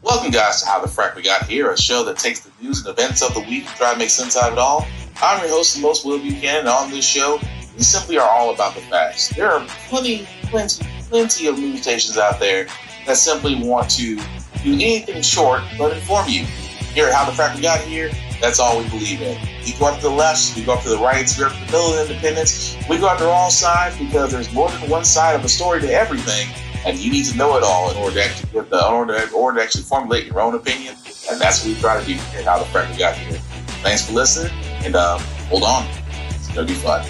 Welcome, guys, to How the Frack We Got Here, a show that takes the news and events of the week and try to make sense out of it all. I'm your host, the most Will Buchanan, and on this show, we simply are all about the facts. There are plenty of news stations out there that simply want to do anything short but inform you. Here at How the Frack We Got Here, that's all we believe in. We go up to the left, we go up to the right, we go up to the middle of independence, we go up to all sides because there's more than one side of a story to everything. And you need to know it all in order to actually formulate your own opinion. And that's what we try to do here at How the Frack We Got Here. Thanks for listening, and hold on. It's going to be fun.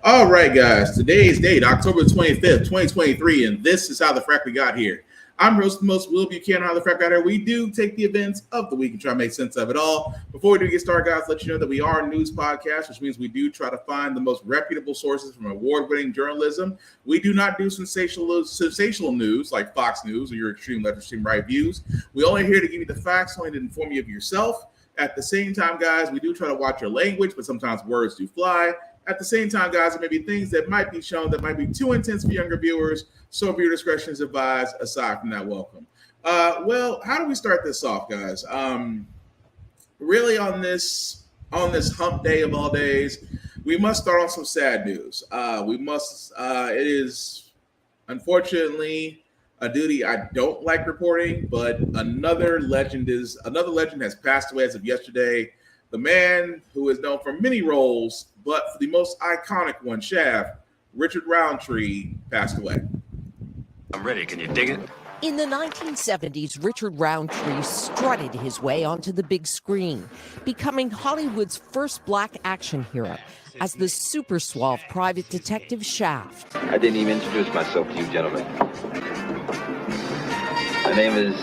All right, guys. Today's date, October 25th, 2023, and this is How the Frack We Got Here. I'm your host, the most Will Buchanan, How the Frack Got Here. We do take the events of the week and try to make sense of it all. Before we do get started, guys, let you know that we are a news podcast, which means we do try to find the most reputable sources from award-winning journalism. We do not do sensational news like Fox News or your extreme left, extreme right views. We're only here to give you the facts, only to inform you of yourself. At the same time, guys, we do try to watch your language, but sometimes words do fly. At the same time, guys, there may be things that might be shown that might be too intense for younger viewers. So viewer discretion is advised. Aside from that, welcome. Well, how do we start this off, guys? Really on this hump day of all days, we must start on some sad news. It is unfortunately a duty I don't like reporting, but another legend has passed away as of yesterday. The man who is known for many roles, but for the most iconic one, Shaft, Richard Roundtree, passed away. I'm ready. Can you dig it? In the 1970s, Richard Roundtree strutted his way onto the big screen, becoming Hollywood's first black action hero as the super suave private detective Shaft. I didn't even introduce myself to you gentlemen. My name is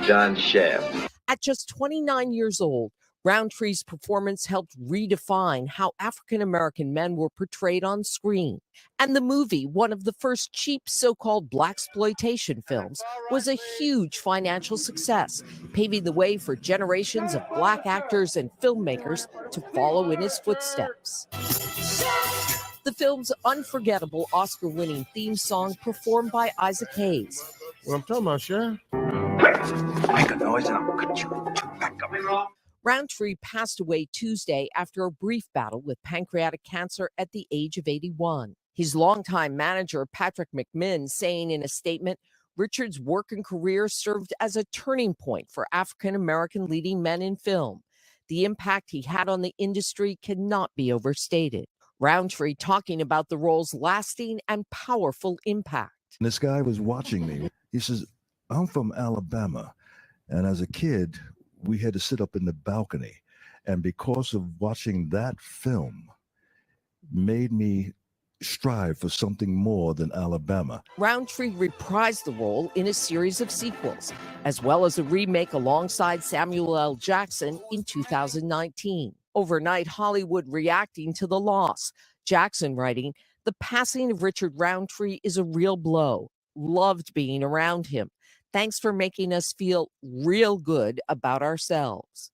John Shaft. At just 29 years old, Roundtree's performance helped redefine how African-American men were portrayed on screen. And the movie, one of the first cheap so-called blaxploitation films, was a huge financial success, paving the way for generations of black actors and filmmakers to follow in his footsteps. The film's unforgettable Oscar-winning theme song performed by Isaac Hayes. What I'm talking about, Sharon? Make a noise and I'll cut you back up. Roundtree passed away Tuesday after a brief battle with pancreatic cancer at the age of 81. His longtime manager, Patrick McMinn, saying in a statement, Richard's work and career served as a turning point for African-American leading men in film. The impact he had on the industry cannot be overstated. Roundtree talking about the role's lasting and powerful impact. This guy was watching me. He says, I'm from Alabama. And as a kid, we had to sit up in the balcony. And because of watching that film, made me strive for something more than Alabama. Roundtree reprised the role in a series of sequels, as well as a remake alongside Samuel L. Jackson in 2019. Overnight, Hollywood reacting to the loss. Jackson writing, the passing of Richard Roundtree is a real blow. Loved being around him. Thanks for making us feel real good about ourselves.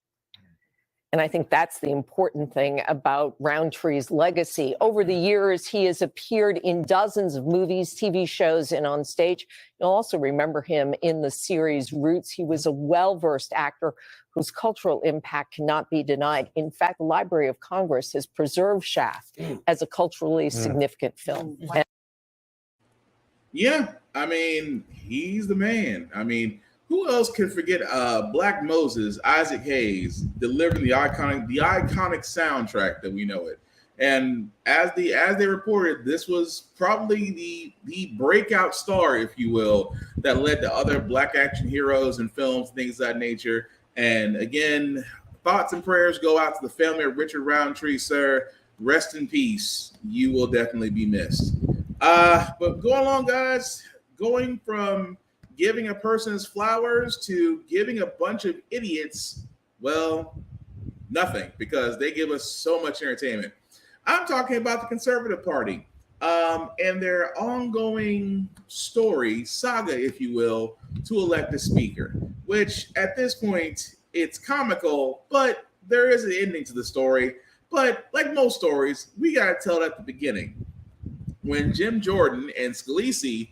And I think that's the important thing about Roundtree's legacy. Over the years, he has appeared in dozens of movies, TV shows, and on stage. You'll also remember him in the series Roots. He was a well-versed actor whose cultural impact cannot be denied. In fact, the Library of Congress has preserved Shaft as a culturally significant film. Yeah, I mean, he's the man. I mean, who else can forget Black Moses, Isaac Hayes, delivering the iconic soundtrack that we know it. And as they reported, this was probably the breakout star, if you will, that led to other black action heroes and films, things of that nature. And again, thoughts and prayers go out to the family of Richard Roundtree, sir. Rest in peace. You will definitely be missed. But go along, guys, going from giving a person his flowers to giving a bunch of idiots, well, nothing, because they give us so much entertainment. I'm talking about the Conservative Party and their ongoing saga, if you will, to elect a speaker, which at this point, it's comical, but there is an ending to the story. But like most stories, we got to tell it at the beginning. When Jim Jordan and Scalise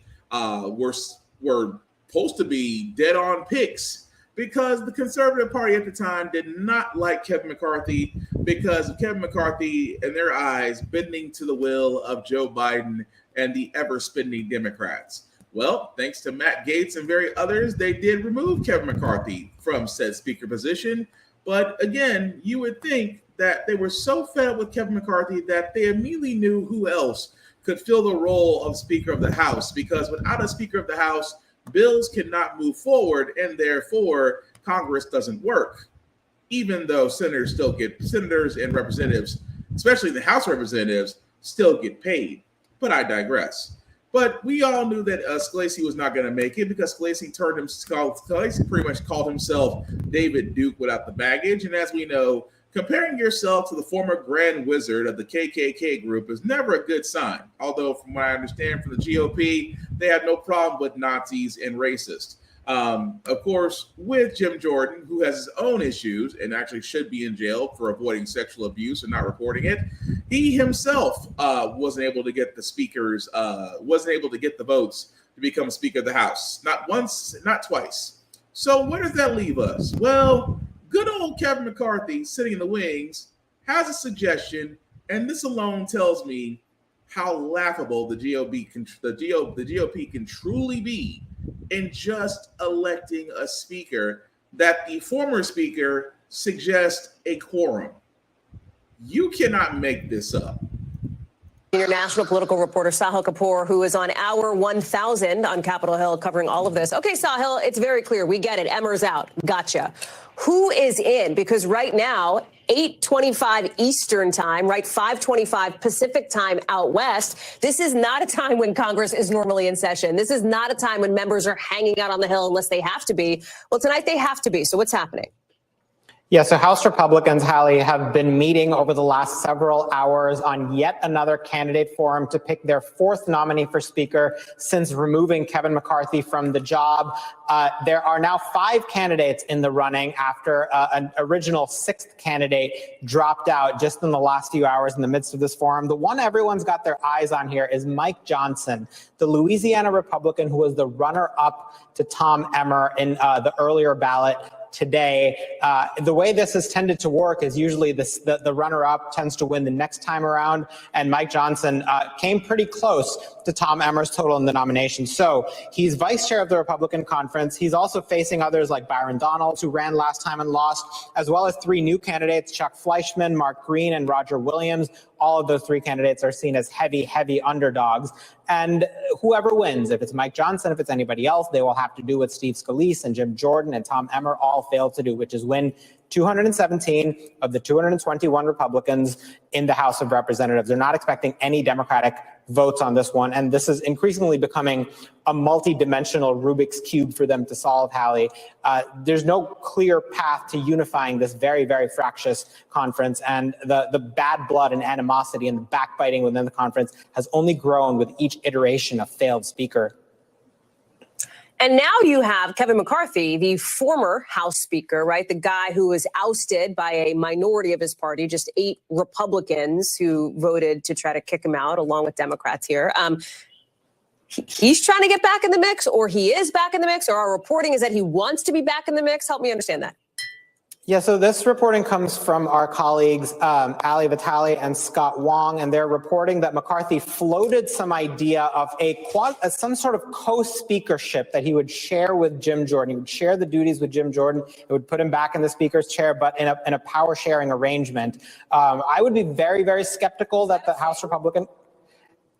were supposed to be dead on picks because the Conservative Party at the time did not like Kevin McCarthy because of Kevin McCarthy, in their eyes, bending to the will of Joe Biden and the ever-spending Democrats. Well, thanks to Matt Gaetz and very others, they did remove Kevin McCarthy from said speaker position. But again, you would think that they were so fed up with Kevin McCarthy that they immediately knew who else could fill the role of Speaker of the House, because without a Speaker of the House, bills cannot move forward, and therefore Congress doesn't work, even though senators and representatives, especially the House representatives, still get paid. But I digress. But we all knew that Scalise was not going to make it because Scalise pretty much called himself David Duke without the baggage. And as we know, comparing yourself to the former Grand Wizard of the KKK group is never a good sign. Although, from what I understand from the GOP, they have no problem with Nazis and racists. Of course, with Jim Jordan, who has his own issues and actually should be in jail for avoiding sexual abuse and not reporting it, he himself wasn't able to get the votes to become Speaker of the House. Not once, not twice. So where does that leave us? Well, good old Kevin McCarthy, sitting in the wings, has a suggestion, and this alone tells me how laughable the GOP can truly be in just electing a speaker that the former speaker suggests a quorum. You cannot make this up. Senior national political reporter Sahil Kapoor, who is on hour 1000 on Capitol Hill covering all of this. Okay, Sahil, it's very clear. We get it. Emmer's out. Gotcha. Who is in? Because right now, 8:25 Eastern time, right? 5:25 Pacific time out west. This is not a time when Congress is normally in session. This is not a time when members are hanging out on the Hill unless they have to be. Well, tonight they have to be. So what's happening? Yeah, so House Republicans, Hallie, have been meeting over the last several hours on yet another candidate forum to pick their fourth nominee for Speaker since removing Kevin McCarthy from the job. There are now 5 candidates in the running after an original 6th candidate dropped out just in the last few hours in the midst of this forum. The one everyone's got their eyes on here is Mike Johnson, the Louisiana Republican who was the runner-up to Tom Emmer in the earlier ballot today. The way this has tended to work is usually the runner-up tends to win the next time around, and Mike Johnson came pretty close to Tom Emmer's total in the nomination. So he's vice chair of the Republican conference. He's also facing others like Byron Donalds, who ran last time and lost, as well as 3 new candidates, Chuck Fleischman, Mark Green, and Roger Williams. All of those 3 candidates are seen as heavy underdogs. And whoever wins, if it's Mike Johnson, if it's anybody else, they will have to do what Steve Scalise and Jim Jordan and Tom Emmer all failed to do, which is win 217 of the 221 Republicans in the House of Representatives. They're not expecting any Democratic votes on this one. And this is increasingly becoming a multi-dimensional Rubik's Cube for them to solve, Hallie. There's no clear path to unifying this very, very fractious conference. And the bad blood and animosity and the backbiting within the conference has only grown with each iteration of failed speaker. And now you have Kevin McCarthy, the former House Speaker, right? The guy who was ousted by a minority of his party, just 8 Republicans who voted to try to kick him out, along with Democrats here. He's trying to get back in the mix, or he is back in the mix, or our reporting is that he wants to be back in the mix. Help me understand that. Yeah, so this reporting comes from our colleagues, Ali Vitale and Scott Wong, and they're reporting that McCarthy floated some idea of some sort of co-speakership that he would share with Jim Jordan. He would share the duties with Jim Jordan. It would put him back in the speaker's chair, but in a power sharing arrangement. I would be very, very skeptical that the House Republican.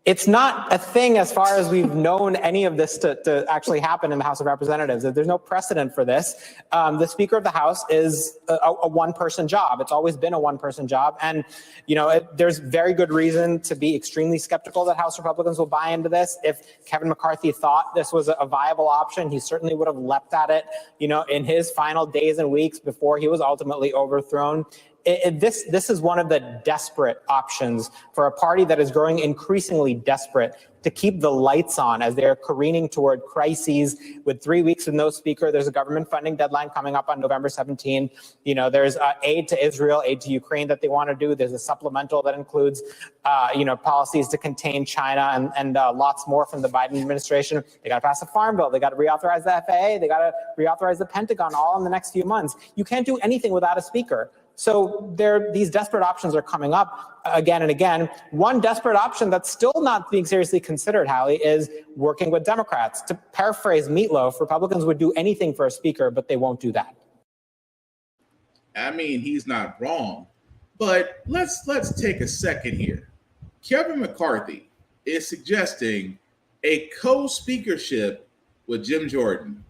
It's not a thing as far as we've known any of this to actually happen in the House of Representatives. There's no precedent for this. The Speaker of the House is a one-person job. It's always been a one-person job. And, there's very good reason to be extremely skeptical that House Republicans will buy into this. If Kevin McCarthy thought this was a viable option, he certainly would have leapt at it, in his final days and weeks before he was ultimately overthrown. This is one of the desperate options for a party that is growing increasingly desperate to keep the lights on as they're careening toward crises with 3 weeks with no speaker. There's a government funding deadline coming up on November 17. There's aid to Israel, aid to Ukraine that they want to do. There's a supplemental that includes, policies to contain China and lots more from the Biden administration. They got to pass a farm bill. They got to reauthorize the FAA. They got to reauthorize the Pentagon all in the next few months. You can't do anything without a speaker. So these desperate options are coming up again and again. One desperate option that's still not being seriously considered, Hallie, is working with Democrats. To paraphrase Meatloaf, Republicans would do anything for a speaker, but they won't do that. I mean, he's not wrong, but let's take a second here. Kevin McCarthy is suggesting a co-speakership with Jim Jordan.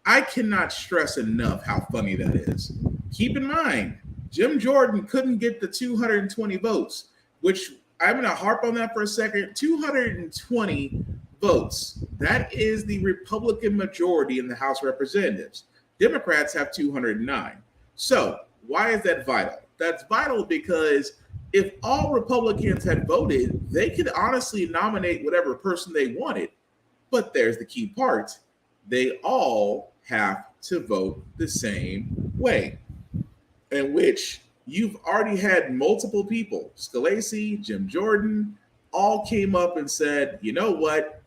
I cannot stress enough how funny that is. Keep in mind, Jim Jordan couldn't get the 220 votes, which I'm going to harp on that for a second. 220 votes. That is the Republican majority in the House of Representatives. Democrats have 209. So why is that vital? That's vital because if all Republicans had voted, they could honestly nominate whatever person they wanted. But there's the key part. They all have to vote the same way, in which you've already had multiple people, Scalise, Jim Jordan, all came up and said, you know what?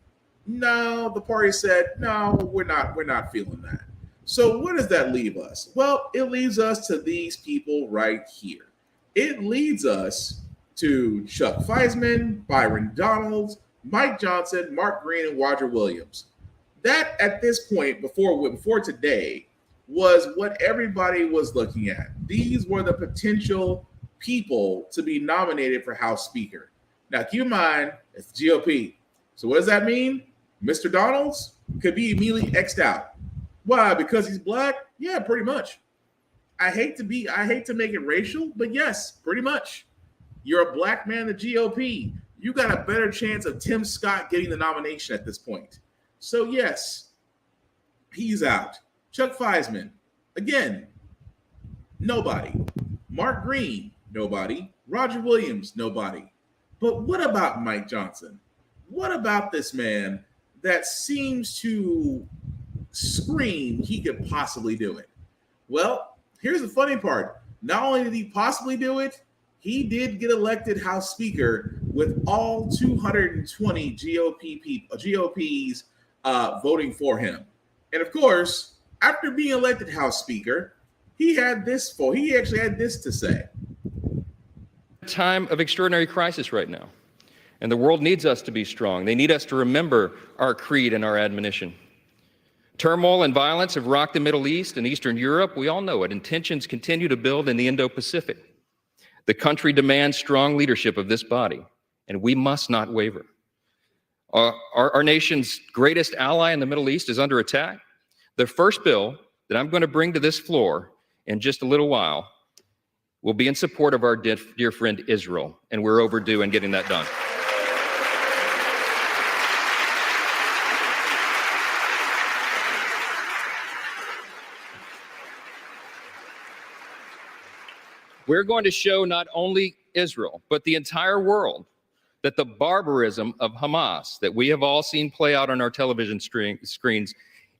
No, the party said, no, we're not feeling that. So what does that leave us? Well, it leaves us to these people right here. It leads us to Chuck Feisman, Byron Donalds, Mike Johnson, Mark Green, and Roger Williams. That at this point, before today, was what everybody was looking at. These were the potential people to be nominated for House Speaker. Now, keep in mind, it's the GOP. So what does that mean? Mr. Donalds could be immediately X'd out. Why? Because he's black? Yeah, pretty much. I hate to make it racial, but yes, pretty much. You're a black man in the GOP. You got a better chance of Tim Scott getting the nomination at this point. So yes, he's out. Chuck Feisman, again, nobody. Mark Green, nobody. Roger Williams, nobody. But what about Mike Johnson? What about this man that seems to scream he could possibly do it? Well, here's the funny part. Not only did he possibly do it, he did get elected House Speaker with all 220 GOPs voting for him. And of course, after being elected House Speaker, he actually had this to say. Time of extraordinary crisis right now, and the world needs us to be strong. They need us to remember our creed and our admonition. Turmoil and violence have rocked the Middle East and Eastern Europe. We all know it, and tensions continue to build in the Indo-Pacific. The country demands strong leadership of this body, and we must not waver. Our nation's greatest ally in the Middle East is under attack. The first bill that I'm going to bring to this floor in just a little while will be in support of our dear friend Israel, and we're overdue in getting that done. We're going to show not only Israel, but the entire world that the barbarism of Hamas that we have all seen play out on our television screens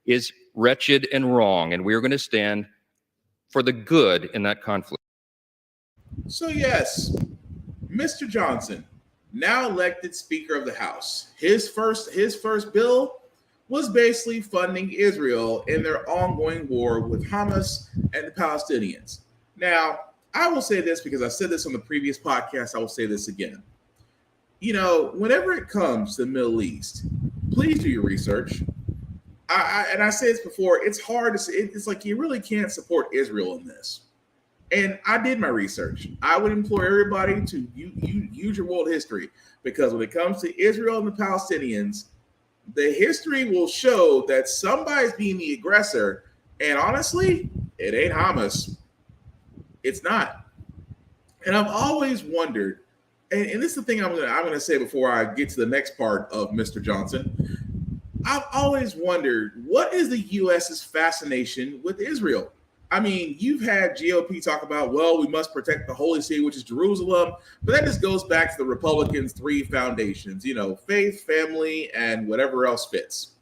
is wretched and wrong, and we're going to stand for the good in that conflict. So yes, Mr. Johnson, now elected Speaker of the House, his first bill was basically funding Israel in their ongoing war with Hamas and the Palestinians. Now, I will say this because I said this on the previous podcast, I will say this again. You know, whenever it comes to the Middle East, please do your research. I said this before, it's hard to say, it's like you really can't support Israel in this. And I did my research. I would implore everybody to use your world history, because when it comes to Israel and the Palestinians, the history will show that somebody's being the aggressor. And honestly, it ain't Hamas. It's not. And I've always wondered, and this is the thing I'm gonna say before I get to the next part of Mr. Johnson. I've always wondered, what is the U.S.'s fascination with Israel? I mean, you've had GOP talk about, well, we must protect the holy city, which is Jerusalem. But that just goes back to the Republicans' three foundations, faith, family, and whatever else fits.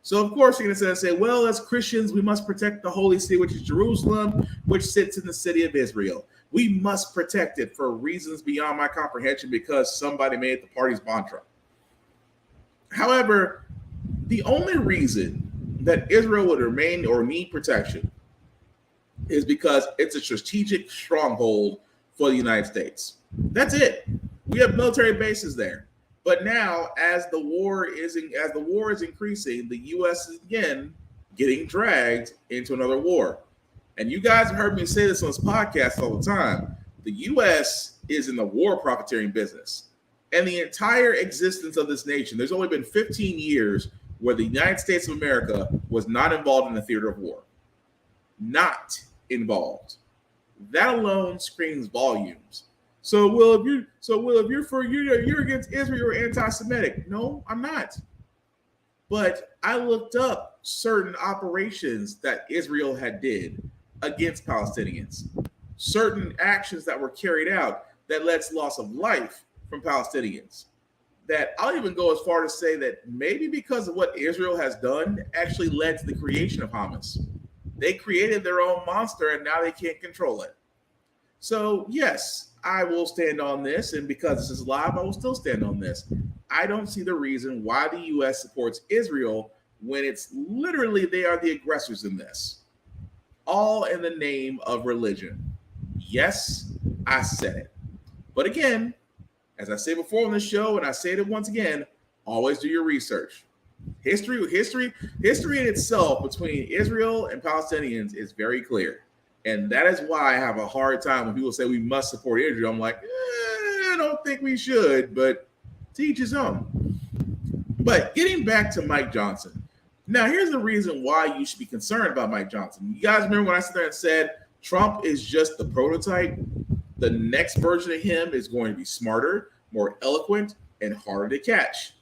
So, of course, you're going to say, well, as Christians, we must protect the holy city, which is Jerusalem, which sits in the city of Israel. We must protect it for reasons beyond my comprehension because somebody made the party's mantra. However, the only reason that Israel would remain or need protection is because it's a strategic stronghold for the United States. That's it. We have military bases there. But now, as the war is increasing, the U.S. is again getting dragged into another war. And you guys have heard me say this on this podcast all the time. The U.S. is in the war profiteering business. And the entire existence of this nation, there's only been 15 years where the United States of America was not involved in the theater of war. Not involved. That alone screams volumes. So, if you're against Israel, you're anti-Semitic. No, I'm not. But I looked up certain operations that Israel had did against Palestinians, certain actions that were carried out that led to loss of life from Palestinians. That I'll even go as far to say that maybe because of what Israel has done actually led to the creation of Hamas. They created their own monster and now they can't control it. So yes, I will stand on this, and because this is live, I will still stand on this. I don't see the reason why the U.S. supports Israel when it's literally they are the aggressors in this, all in the name of religion. Yes, I said it. But again, as I say before on this show, and I say it once again, always do your research. History in itself between Israel and Palestinians is very clear. And that is why I have a hard time when people say we must support Israel. I'm like, I don't think we should, but to each his own. But getting back to Mike Johnson. Now, here's the reason why you should be concerned about Mike Johnson. You guys remember when I sat there and said Trump is just the prototype? The next version of him is going to be smarter, more eloquent, and harder to catch.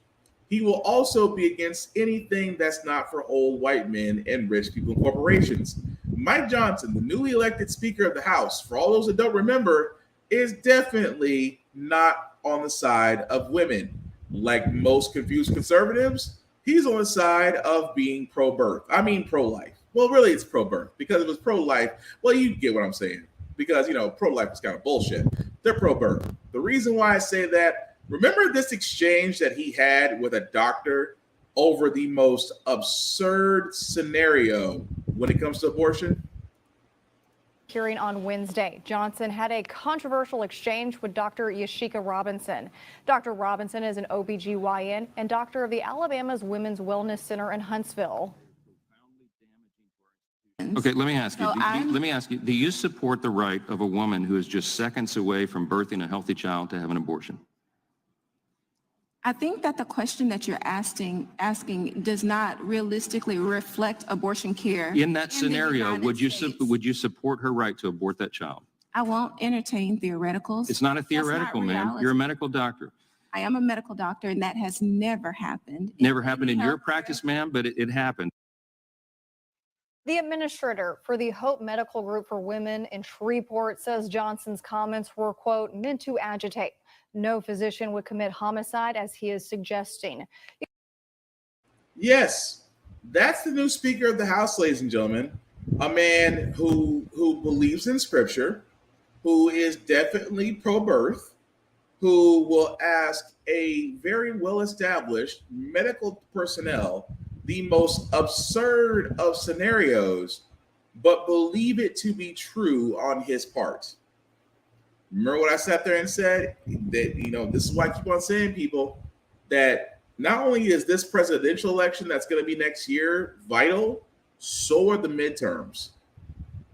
He will also be against anything that's not for old white men and rich people and corporations. Mike Johnson, the newly elected Speaker of the House, for all those that don't remember, is definitely not on the side of women. Like most confused conservatives, he's on the side of being pro-birth. I mean pro-life. Well, really, it's pro-birth because if it was pro-life, well, you get what I'm saying. Because, pro-life is kind of bullshit. They're pro-birth. The reason why I say that, remember this exchange that he had with a doctor over the most absurd scenario when it comes to abortion? Hearing on Wednesday, Johnson had a controversial exchange with Dr. Yashika Robinson. Dr. Robinson is an OBGYN and doctor of the Alabama's Women's Wellness Center in Huntsville. Okay, let me ask you. Do you support the right of a woman who is just seconds away from birthing a healthy child to have an abortion? I think that the question that you're asking does not realistically reflect abortion care. In that scenario, would you support her right to abort that child? I won't entertain theoreticals. It's not a theoretical, ma'am. You're a medical doctor. I am a medical doctor, and that has never happened. Never happened in your practice, ma'am, but it happened. The administrator for the Hope Medical Group for Women in Shreveport says Johnson's comments were, quote, meant to agitate. No physician would commit homicide, as he is suggesting. Yes, that's the new Speaker of the House, ladies and gentlemen. A man who believes in Scripture, who is definitely pro-birth, who will ask a very well-established medical personnel the most absurd of scenarios, but believe it to be true on his part. Remember what I sat there and said? That, this is why I keep on saying, people, that not only is this presidential election that's going to be next year vital, so are the midterms.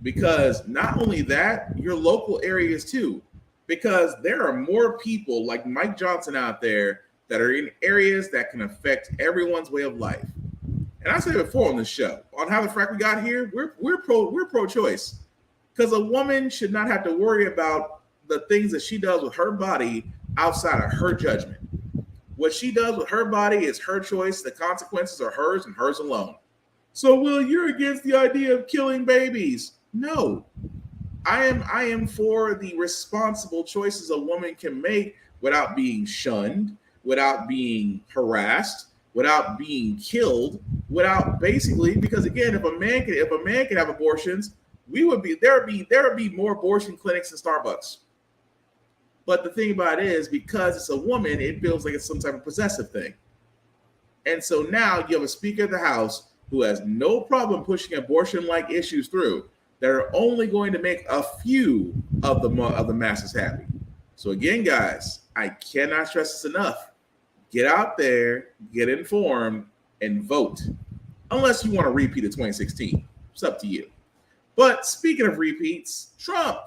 Because not only that, your local areas too. Because there are more people like Mike Johnson out there that are in areas that can affect everyone's way of life. And I said it before on this show, on How the Frack We Got Here, we're pro-choice. Because a woman should not have to worry about the things that she does with her body outside of her judgment. What she does with her body is her choice. The consequences are hers and hers alone. So, Will, you're against the idea of killing babies. No, I am for the responsible choices a woman can make without being shunned, without being harassed, without being killed, without basically, because again, if a man can have abortions, there would be more abortion clinics than Starbucks. But the thing about it is, because it's a woman, it feels like it's some type of possessive thing. And so now you have a Speaker of the House who has no problem pushing abortion-like issues through that are only going to make a few of the masses happy. So again, guys, I cannot stress this enough. Get out there, get informed, and vote. Unless you want to repeat of 2016. It's up to you. But speaking of repeats, Trump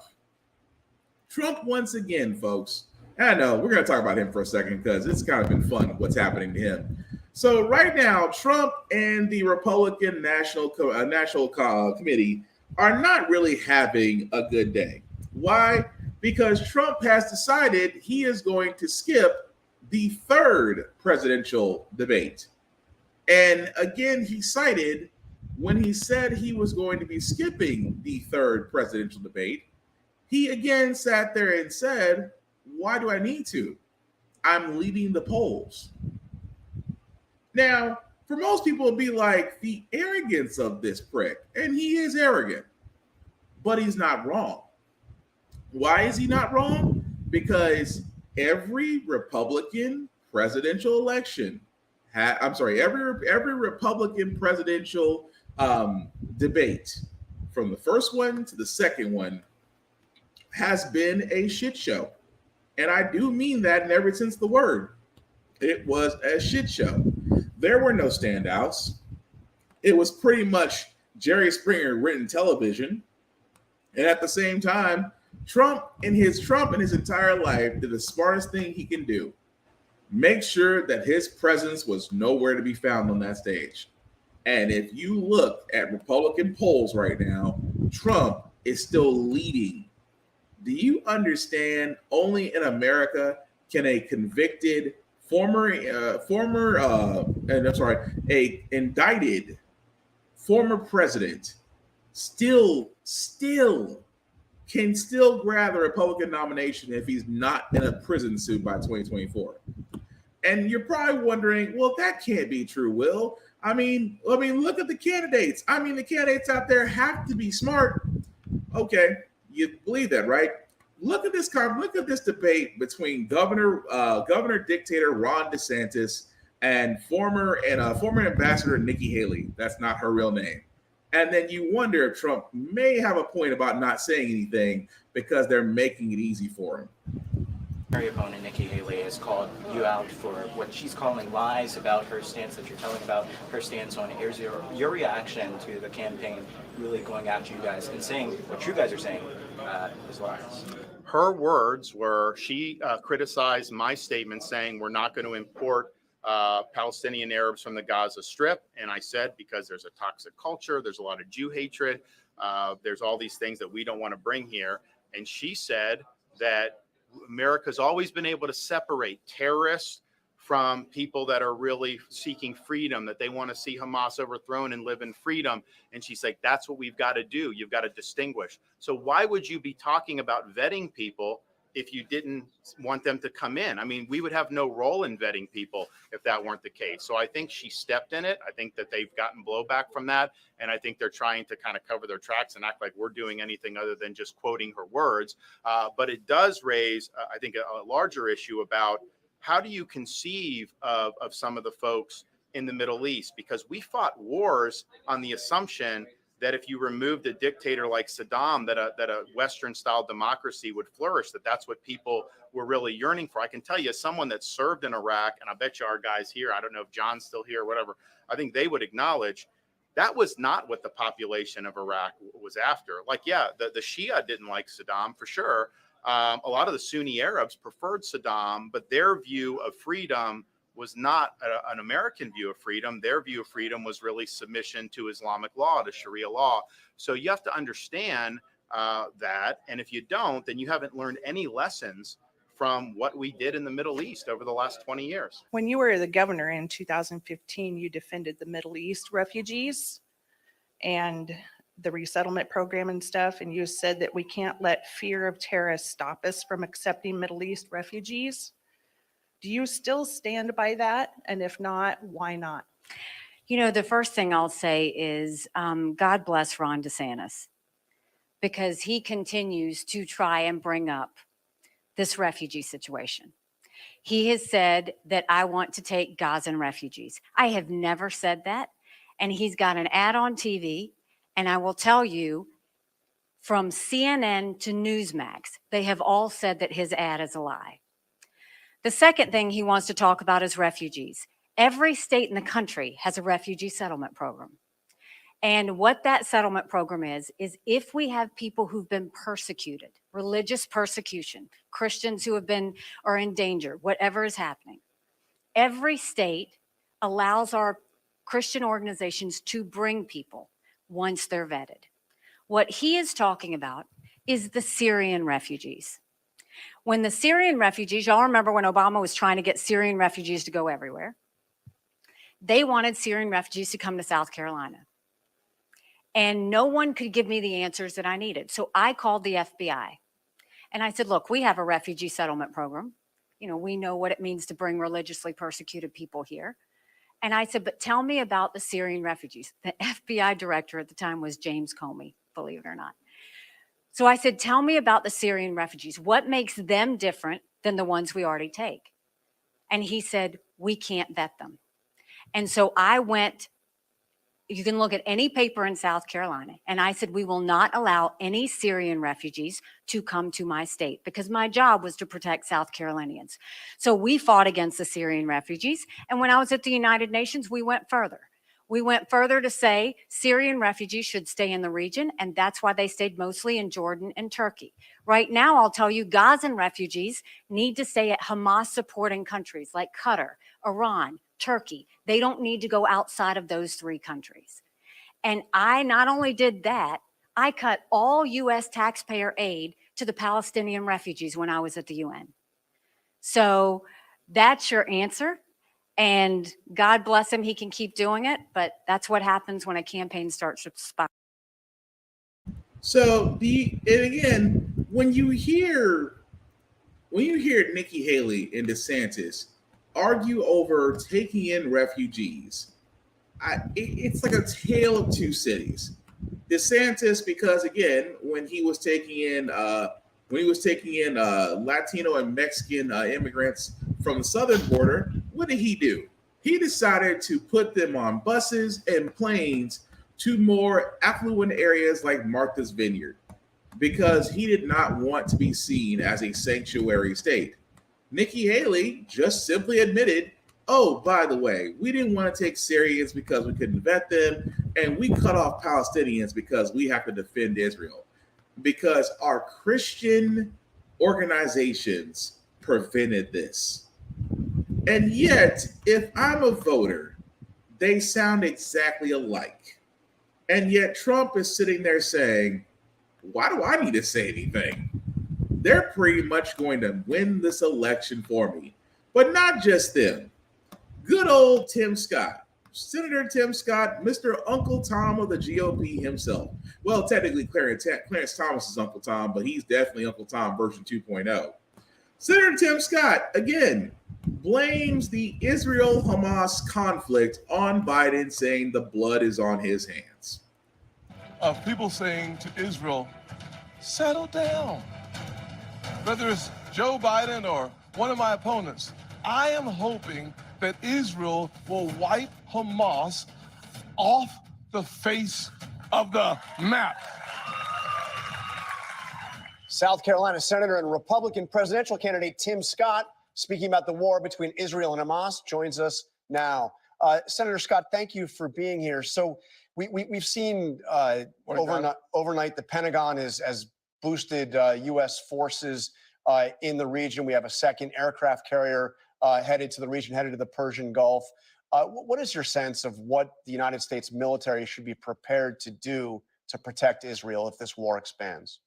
once again, folks. I know we're going to talk about him for a second because it's kind of been fun what's happening to him. So right now, Trump and the Republican National Committee are not really having a good day. Why? Because Trump has decided he is going to skip the third presidential debate. And again, he cited when he said he was going to be skipping the third presidential debate, he again sat there and said, why do I need to? I'm leading the polls. Now, for most people, it'd be like the arrogance of this prick, and he is arrogant, but he's not wrong. Why is he not wrong? Because every Republican presidential election, every Republican presidential debate, from the first one to the second one, has been a shit show. And I do mean that in every sense of the word. It was a shit show. There were no standouts. It was pretty much Jerry Springer written television. And at the same time, Trump in his entire life did the smartest thing he can do. Make sure that his presence was nowhere to be found on that stage. And if you look at Republican polls right now, Trump is still leading. Do you understand? Only in America can a convicted indicted former president still grab the Republican nomination if he's not in a prison soon by 2024. And you're probably wondering, well, that can't be true, Will. I mean, look at the candidates. The candidates out there have to be smart. Okay, you believe that, right? Look at this debate between governor dictator Ron DeSantis and former ambassador Nikki Haley. That's not her real name. And then you wonder if Trump may have a point about not saying anything because they're making it easy for him. Your opponent, Nikki Haley, has called you out for what she's calling lies about her stance that you're telling about her stance on Air Zero. Your reaction to the campaign really going after you guys and saying what you guys are saying is lies. Her words were, she criticized my statement saying we're not going to import Palestinian Arabs from the Gaza Strip. And I said, because there's a toxic culture, there's a lot of Jew hatred, there's all these things that we don't want to bring here. And she said that America's always been able to separate terrorists from people that are really seeking freedom, that they want to see Hamas overthrown and live in freedom. And she's like, that's what we've got to do. You've got to distinguish. So why would you be talking about vetting people if you didn't want them to come in? I mean, we would have no role in vetting people if that weren't the case. So I think she stepped in it. I think that they've gotten blowback from that. And I think they're trying to kind of cover their tracks and act like we're doing anything other than just quoting her words. But it does raise, I think, a larger issue about how do you conceive of some of the folks in the Middle East? Because we fought wars on the assumption that if you removed a dictator like Saddam, that a Western-style democracy would flourish, that's what people were really yearning for. I can tell you, as someone that served in Iraq, and I bet you our guys here, I don't know if John's still here or whatever, I think they would acknowledge that was not what the population of Iraq was after. Like, yeah, the Shia didn't like Saddam for sure. A lot of the Sunni Arabs preferred Saddam, but their view of freedom was not an American view of freedom. Their view of freedom was really submission to Islamic law, to Sharia law. So you have to understand that. And if you don't, then you haven't learned any lessons from what we did in the Middle East over the last 20 years. When you were the governor in 2015, you defended the Middle East refugees. And the resettlement program and stuff, and you said that we can't let fear of terrorists stop us from accepting Middle East refugees. Do you still stand by that? And if not, why not? You know, the first thing I'll say is God bless Ron DeSantis, because he continues to try and bring up this refugee situation. He has said that I want to take Gazan refugees. I have never said that. And he's got an ad on TV. And I will tell you, from CNN to Newsmax, they have all said that his ad is a lie. The second thing he wants to talk about is refugees. Every state in the country has a refugee settlement program. And what that settlement program is if we have people who've been persecuted, religious persecution, Christians who are in danger, whatever is happening, every state allows our Christian organizations to bring people once they're vetted. What he is talking about is the Syrian refugees. When the Syrian refugees, y'all remember when Obama was trying to get Syrian refugees to go everywhere? They wanted Syrian refugees to come to South Carolina. And no one could give me the answers that I needed. So I called the FBI and I said, look, we have a refugee settlement program. You know, we know what it means to bring religiously persecuted people here. And I said, but tell me about the Syrian refugees. The FBI director at the time was James Comey, believe it or not. So I said, tell me about the Syrian refugees. What makes them different than the ones we already take? And he said, we can't vet them. And so I went, you can look at any paper in South Carolina. And I said, we will not allow any Syrian refugees to come to my state because my job was to protect South Carolinians. So we fought against the Syrian refugees. And when I was at the United Nations, we went further. We went further to say Syrian refugees should stay in the region. And that's why they stayed mostly in Jordan and Turkey. Right now, I'll tell you, Gazan refugees need to stay at Hamas supporting countries like Qatar, Iran, Turkey. They don't need to go outside of those three countries. And I not only did that, I cut all U.S. taxpayer aid to the Palestinian refugees when I was at the UN. So that's your answer. And God bless him, he can keep doing it. But that's what happens when a campaign starts to spiral. So and again, when you hear Nikki Haley and DeSantis argue over taking in refugees, it's like a tale of two cities. DeSantis, because again, when he was taking in Latino and Mexican immigrants from the southern border, what did he do? He decided to put them on buses and planes to more affluent areas like Martha's Vineyard because he did not want to be seen as a sanctuary state. Nikki Haley just simply admitted, oh, by the way, we didn't want to take Syrians because we couldn't vet them, and we cut off Palestinians because we have to defend Israel, because our Christian organizations prevented this. And yet, if I'm a voter, they sound exactly alike. And yet Trump is sitting there saying, why do I need to say anything? They're pretty much going to win this election for me. But not just them. Good old Tim Scott, Senator Tim Scott, Mr. Uncle Tom of the GOP himself. Well, technically Clarence Thomas is Uncle Tom, but he's definitely Uncle Tom version 2.0. Senator Tim Scott, again, blames the Israel-Hamas conflict on Biden, saying the blood is on his hands. Of people saying to Israel, settle down. Whether it's Joe Biden or one of my opponents, I am hoping that Israel will wipe Hamas off the face of the map. South Carolina Senator and Republican presidential candidate Tim Scott, speaking about the war between Israel and Hamas, joins us now. Senator Scott, thank you for being here. So we've seen overnight the Pentagon has boosted U.S. forces in the region. We have a second aircraft carrier headed to the region, headed to the Persian Gulf. What is your sense of what the United States military should be prepared to do to protect Israel if this war expands?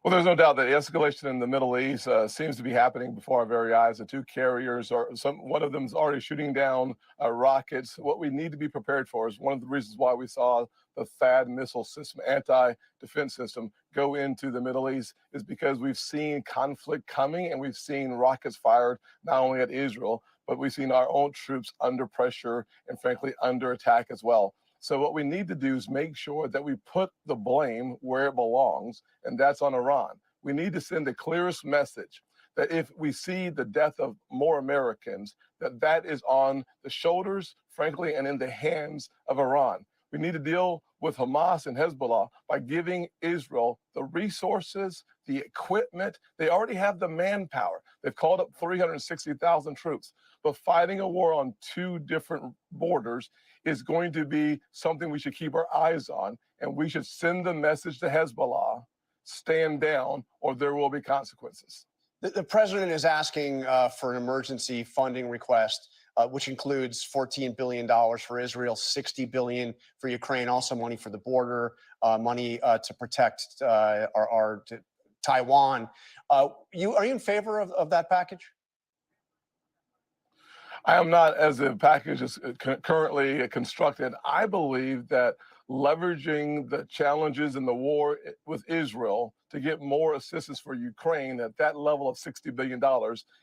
Well, there's no doubt that escalation in the Middle East seems to be happening before our very eyes. The two carriers one of them is already shooting down rockets. What we need to be prepared for is one of the reasons why we saw the THAAD missile system, anti-defense system, go into the Middle East is because we've seen conflict coming and we've seen rockets fired not only at Israel, but we've seen our own troops under pressure and frankly under attack as well. So what we need to do is make sure that we put the blame where it belongs, and that's on Iran. We need to send the clearest message that if we see the death of more Americans, that is on the shoulders, frankly, and in the hands of Iran. We need to deal with Hamas and Hezbollah by giving Israel the resources, the equipment. They already have the manpower. They've called up 360,000 troops. But fighting a war on two different borders is going to be something we should keep our eyes on. And we should send the message to Hezbollah, stand down, or there will be consequences. The president is asking for an emergency funding request, which includes $14 billion for Israel, $60 billion for Ukraine, also money for the border, money to protect Taiwan. Are you in favor of that package? I am not, as the package is currently constructed. I believe that leveraging the challenges in the war with Israel to get more assistance for Ukraine at that level of $60 billion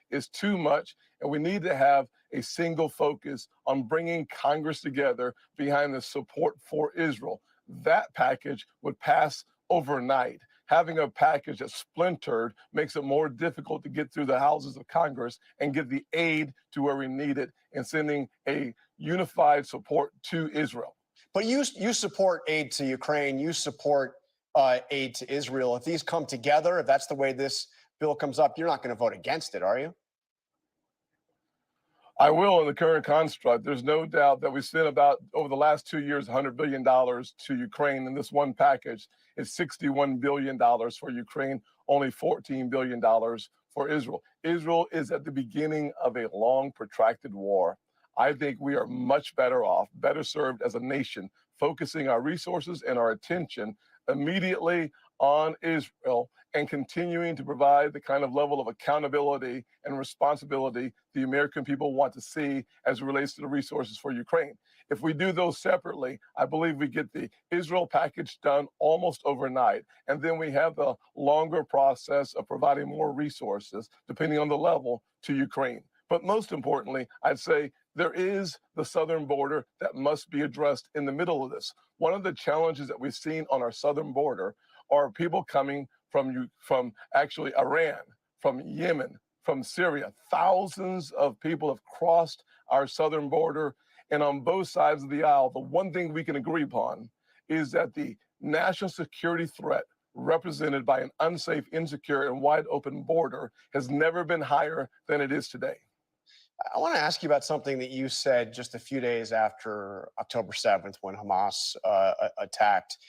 is too much. And we need to have a single focus on bringing Congress together behind the support for Israel. That package would pass overnight. Having a package that's splintered makes it more difficult to get through the houses of Congress and get the aid to where we need it and sending a unified support to Israel. But you support aid to Ukraine, you support aid to Israel. If these come together, if that's the way this bill comes up, you're not going to vote against it, are you? I will in the current construct. There's no doubt that we spent about, over the last 2 years, $100 billion to Ukraine in this one package. It's $61 billion for Ukraine, only $14 billion for Israel. Israel is at the beginning of a long, protracted war. I think we are much better off, better served as a nation, focusing our resources and our attention immediately on Israel and continuing to provide the kind of level of accountability and responsibility the American people want to see as it relates to the resources for Ukraine. If we do those separately, I believe we get the Israel package done almost overnight. And then we have the longer process of providing more resources, depending on the level, to Ukraine. But most importantly, I'd say there is the southern border that must be addressed in the middle of this. One of the challenges that we've seen on our southern border are people coming from actually Iran, from Yemen, from Syria. Thousands of people have crossed our southern border. And on both sides of the aisle, the one thing we can agree upon is that the national security threat represented by an unsafe, insecure, and wide open border has never been higher than it is today. I want to ask you about something that you said just a few days after October 7th when Hamas attacked.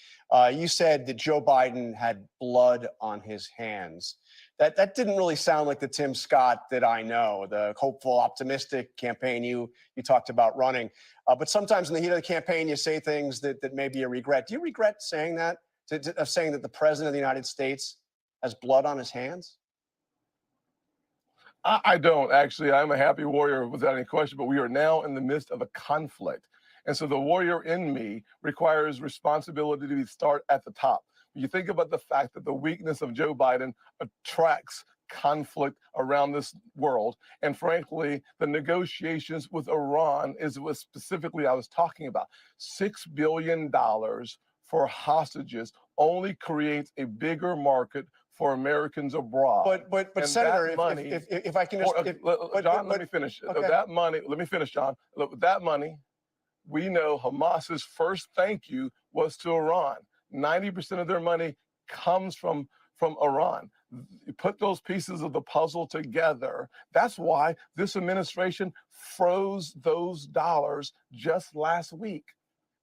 You said that Joe Biden had blood on his hands. That didn't really sound like the Tim Scott that I know, the hopeful, optimistic campaign you talked about running. But sometimes in the heat of the campaign, you say things that maybe you regret. Do you regret saying that, of saying that the president of the United States has blood on his hands? I don't, actually. I'm a happy warrior without any question, but we are now in the midst of a conflict. And so the warrior in me requires responsibility to start at the top. You think about the fact that the weakness of Joe Biden attracts conflict around this world. And frankly, the negotiations with Iran is what specifically I was talking about. $6 billion for hostages only creates a bigger market for Americans abroad. But Senator, money, if I can just... John, let me finish. Okay. That money, let me finish, John. Look, that money, we know Hamas's first thank you was to Iran. 90% of their money comes from Iran. You put those pieces of the puzzle together. That's why this administration froze those dollars just last week.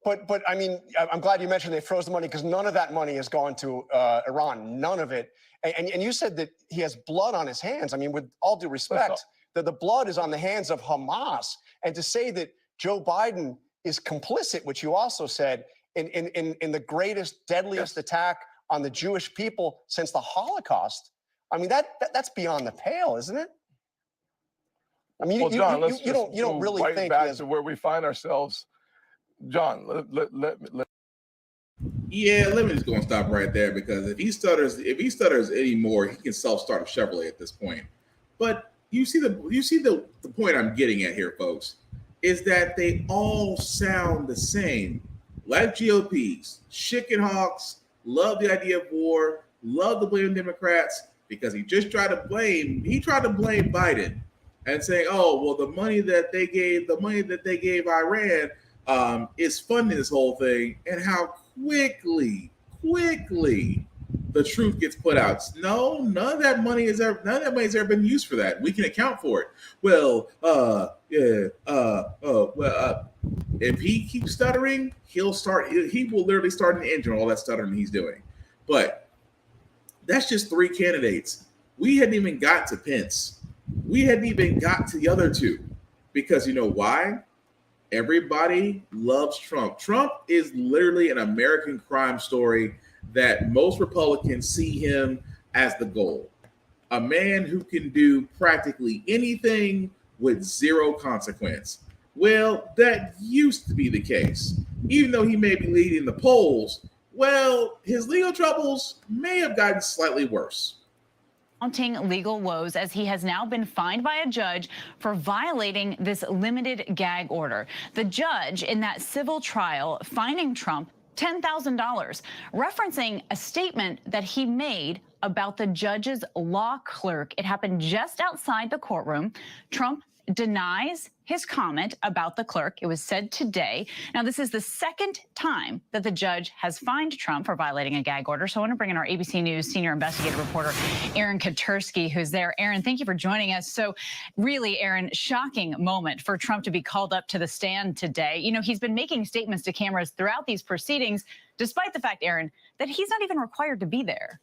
But I mean, I'm glad you mentioned they froze the money because none of that money has gone to Iran, none of it. And you said that he has blood on his hands. I mean, with all due respect, that the blood is on the hands of Hamas. And to say that Joe Biden is complicit, which you also said, in the greatest, deadliest attack on the Jewish people since the Holocaust. I mean, that's beyond the pale, isn't it? I mean, Well, John, let's you don't move really right think back to where we find ourselves. John, Yeah, let me just go and stop right there, because if he stutters anymore, he can self-start a Chevrolet at this point. But you see the point I'm getting at here, folks, is that they all sound the same. Like GOPs, chicken hawks, love the idea of war, love to blame Democrats, because he tried to blame Biden and saying, oh, well, the money that they gave Iran is funding this whole thing, and how quickly the truth gets put out. No, none of that money has ever been used for that. We can account for it. Well, if he keeps stuttering, he will literally start an engine, all that stuttering he's doing. But that's just 3 candidates. We hadn't even got to Pence. We hadn't even got to the other 2, because you know why? Everybody loves Trump. Trump is literally an American crime story that most Republicans see him as the goal. A man who can do practically anything with 0 consequence. Well, that used to be the case. Even though he may be leading the polls, well, his legal troubles may have gotten slightly worse. Mounting legal woes as he has now been fined by a judge for violating this limited gag order. The judge in that civil trial fining Trump $10,000, referencing a statement that he made about the judge's law clerk. It happened just outside the courtroom. Trump denies his comment about the clerk. It was said today. Now, this is the second time that the judge has fined Trump for violating a gag order. So I want to bring in our ABC News senior investigative reporter, Aaron Katursky, who's there. Aaron, thank you for joining us. So really, Aaron, shocking moment for Trump to be called up to the stand today. You know, he's been making statements to cameras throughout these proceedings, despite the fact, Aaron, that he's not even required to be there.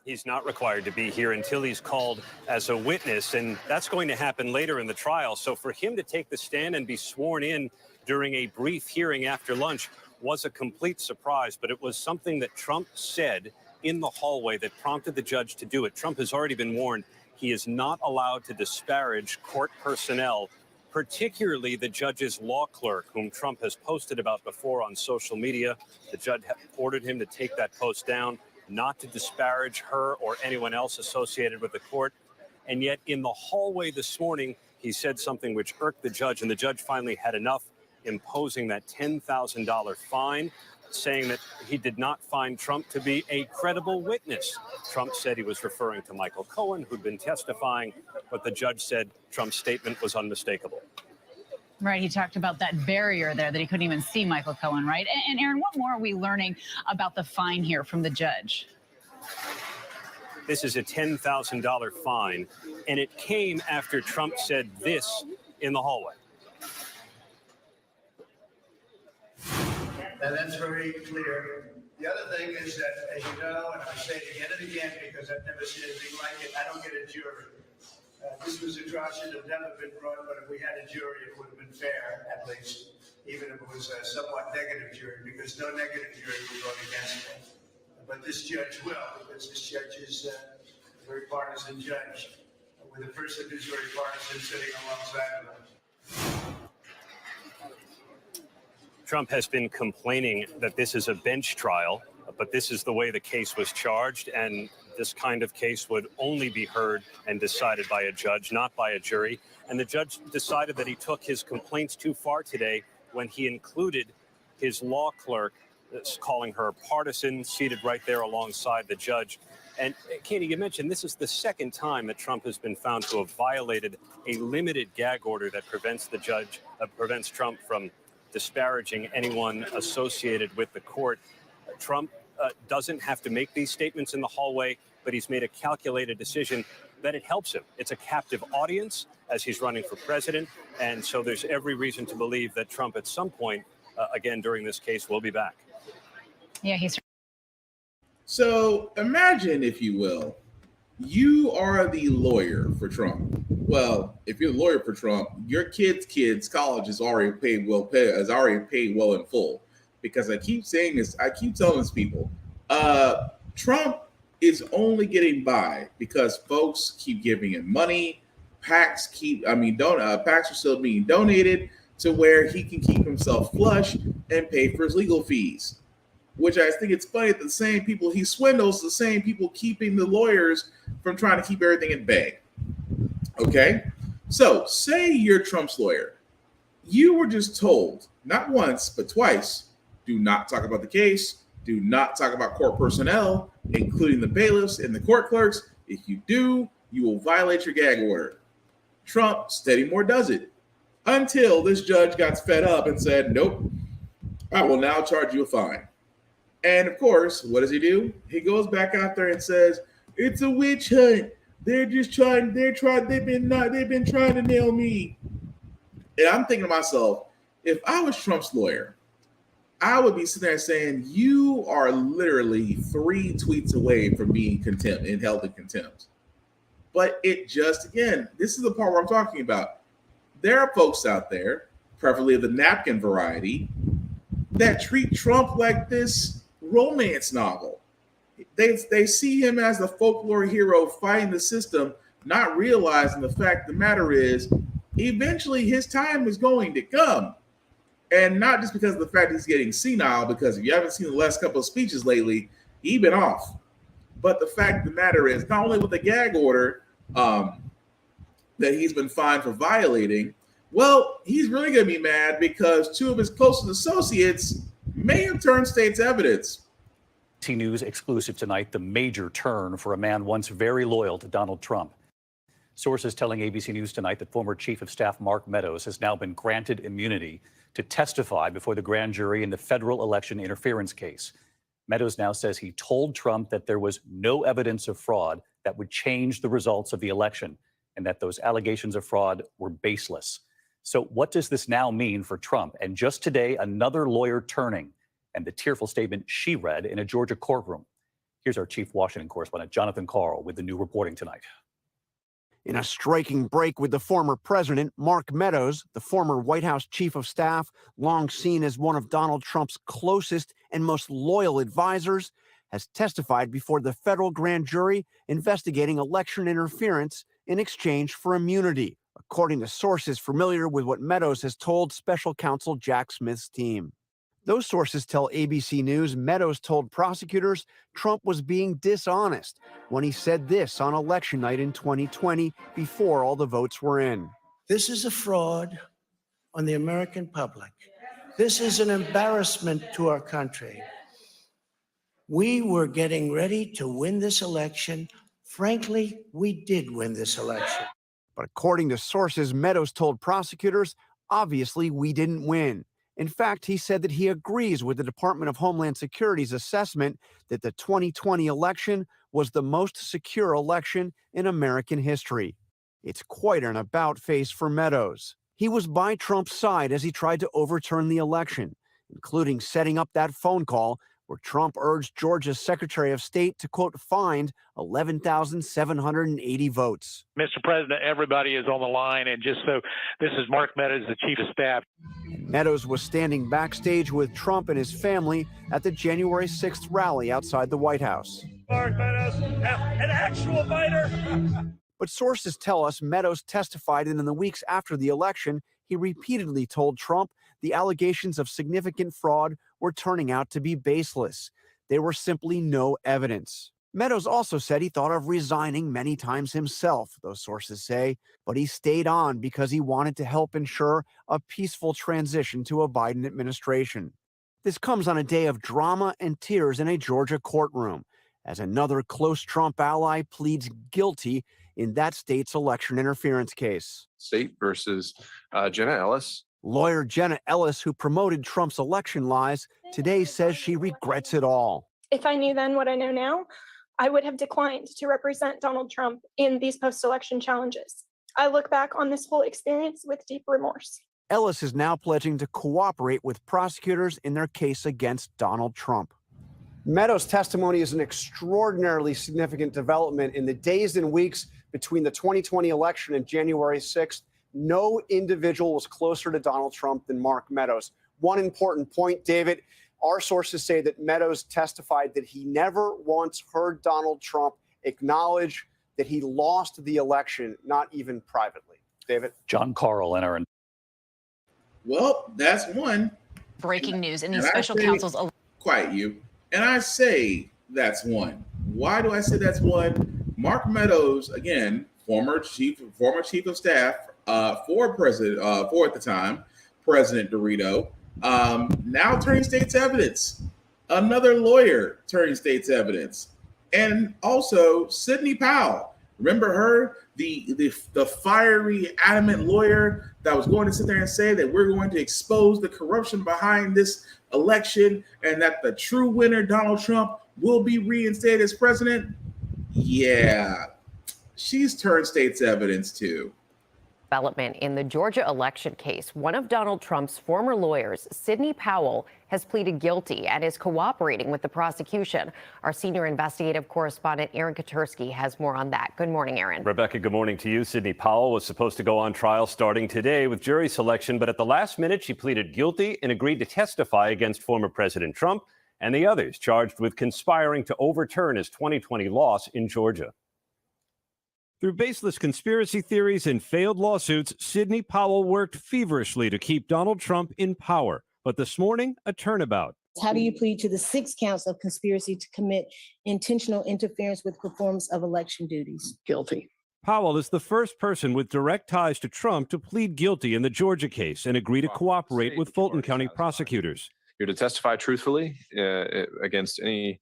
He's not required to be here until he's called as a witness, and that's going to happen later in the trial. So for him to take the stand and be sworn in during a brief hearing after lunch was a complete surprise, but it was something that Trump said in the hallway that prompted the judge to do it. Trump has already been warned he is not allowed to disparage court personnel, particularly the judge's law clerk, whom Trump has posted about before on social media. The judge ordered him to take that post down, not to disparage her or anyone else associated with the court. And yet in the hallway this morning, he said something which irked the judge, and the judge finally had enough, imposing that $10,000 fine, saying that he did not find Trump to be a credible witness. Trump said he was referring to Michael Cohen, who'd been testifying, but the judge said Trump's statement was unmistakable. Right, he talked about that barrier there, that he couldn't even see Michael Cohen, right? And Aaron, what more are we learning about the fine here from the judge? This is a $10,000 fine, and it came after Trump said this in the hallway. And that's very clear. The other thing is that, as you know, and I say it again and again because I've never seen anything like it, I don't get a jury. This was a trial should have never been brought, but if we had a jury, it would have been fair, at least, even if it was a somewhat negative jury, because no negative jury would vote against me. But this judge will, because this judge is a very partisan judge, with a person who's very partisan sitting alongside of him. Trump has been complaining that this is a bench trial, but this is the way the case was charged, and this kind of case would only be heard and decided by a judge, not by a jury. And the judge decided that he took his complaints too far today when he included his law clerk, calling her partisan, seated right there alongside the judge. And Katie, you mentioned this is the second time that Trump has been found to have violated a limited gag order that prevents Trump from disparaging anyone associated with the court. Trump doesn't have to make these statements in the hallway, but he's made a calculated decision that it helps him. It's a captive audience as he's running for president, and so there's every reason to believe that Trump at some point, again during this case, will be back. Yeah, he's... So imagine, if you will, you are the lawyer for Trump. Well, if you're the lawyer for Trump, your kid's college is already paid well in full. Because I keep saying this, I keep telling these people, Trump is only getting by because folks keep giving him money. PACs are still being donated to where he can keep himself flush and pay for his legal fees. Which I think it's funny that the same people he swindles, the same people keeping the lawyers from trying to keep everything in bay. Okay? So say you're Trump's lawyer. You were just told, not once, but twice, do not talk about the case, do not talk about court personnel, including the bailiffs and the court clerks. If you do, you will violate your gag order. Trump, steady more does it. Until this judge got fed up and said, nope, I will now charge you a fine. And of course, what does he do? He goes back out there and says, it's a witch hunt. They've been trying to nail me. And I'm thinking to myself, if I was Trump's lawyer, I would be sitting there saying, you are literally 3 tweets away from being held in contempt. But it just, again, this is the part where I'm talking about. There are folks out there, preferably of the napkin variety, that treat Trump like this romance novel. They see him as the folklore hero fighting the system, not realizing the fact the matter is, eventually his time is going to come. And not just because of the fact he's getting senile, because if you haven't seen the last couple of speeches lately, he's been off. But the fact of the matter is, not only with the gag order that he's been fined for violating, well, he's really going to be mad because 2 of his closest associates may have turned state's evidence. ABC News exclusive tonight, the major turn for a man once very loyal to Donald Trump. Sources telling ABC News tonight that former Chief of Staff Mark Meadows has now been granted immunity to testify before the grand jury in the federal election interference case. Meadows now says he told Trump that there was no evidence of fraud that would change the results of the election and that those allegations of fraud were baseless. So what does this now mean for Trump? And just today, another lawyer turning and the tearful statement she read in a Georgia courtroom. Here's our chief Washington correspondent, Jonathan Karl, with the new reporting tonight. In a striking break with the former president, Mark Meadows, the former White House chief of staff, long seen as one of Donald Trump's closest and most loyal advisors, has testified before the federal grand jury investigating election interference in exchange for immunity, according to sources familiar with what Meadows has told special counsel Jack Smith's team. Those sources tell ABC News Meadows told prosecutors Trump was being dishonest when he said this on election night in 2020 before all the votes were in. This is a fraud on the American public. This is an embarrassment to our country. We were getting ready to win this election. Frankly, we did win this election. But according to sources, Meadows told prosecutors, obviously we didn't win. In fact, he said that he agrees with the Department of Homeland Security's assessment that the 2020 election was the most secure election in American history. It's quite an about-face for Meadows. He was by Trump's side as he tried to overturn the election, including setting up that phone call where Trump urged Georgia's Secretary of State to, quote, find 11,780 votes. Mr. President, everybody is on the line, and just so, this is Mark Meadows, the Chief of Staff. Meadows was standing backstage with Trump and his family at the January 6th rally outside the White House. Mark Meadows, an actual fighter. But sources tell us Meadows testified that in the weeks after the election, he repeatedly told Trump the allegations of significant fraud were turning out to be baseless. There were simply no evidence. Meadows also said he thought of resigning many times himself, those sources say, but he stayed on because he wanted to help ensure a peaceful transition to a Biden administration. This comes on a day of drama and tears in a Georgia courtroom, as another close Trump ally pleads guilty in that state's election interference case. State versus Jenna Ellis. Lawyer Jenna Ellis, who promoted Trump's election lies, today says she regrets it all. If I knew then what I know now, I would have declined to represent Donald Trump in these post-election challenges. I look back on this whole experience with deep remorse. Ellis is now pledging to cooperate with prosecutors in their case against Donald Trump. Meadows' testimony is an extraordinarily significant development in the days and weeks between the 2020 election and January 6th. No individual was closer to Donald Trump than Mark Meadows. One important point, David, Our sources say that Meadows testified that he never once heard Donald Trump acknowledge that he lost the election, not even privately. David? John Carl and Aaron. Well, that's one. Breaking news in the And I special say- counsel's. Quiet you. And I say that's one. Why do I say that's one? Mark Meadows, again, former chief of staff for at the time, President Dorito, now turning state's evidence. Another lawyer turning state's evidence. And also Sidney Powell. Remember her, the fiery, adamant lawyer that was going to sit there and say that we're going to expose the corruption behind this election and that the true winner, Donald Trump, will be reinstated as president? Yeah, she's turned state's evidence too. Development in the Georgia election case. One of Donald Trump's former lawyers, Sidney Powell, has pleaded guilty and is cooperating with the prosecution. Our senior investigative correspondent, Aaron Katursky, has more on that. Good morning, Aaron. Rebecca, good morning to you. Sidney Powell was supposed to go on trial starting today with jury selection, but at the last minute, she pleaded guilty and agreed to testify against former President Trump and the others charged with conspiring to overturn his 2020 loss in Georgia. Through baseless conspiracy theories and failed lawsuits, Sidney Powell worked feverishly to keep Donald Trump in power. But this morning, a turnabout. How do you plead to the 6 counts of conspiracy to commit intentional interference with performance of election duties? Guilty. Powell is the first person with direct ties to Trump to plead guilty in the Georgia case and agree to cooperate with Fulton County prosecutors. You're to testify truthfully against any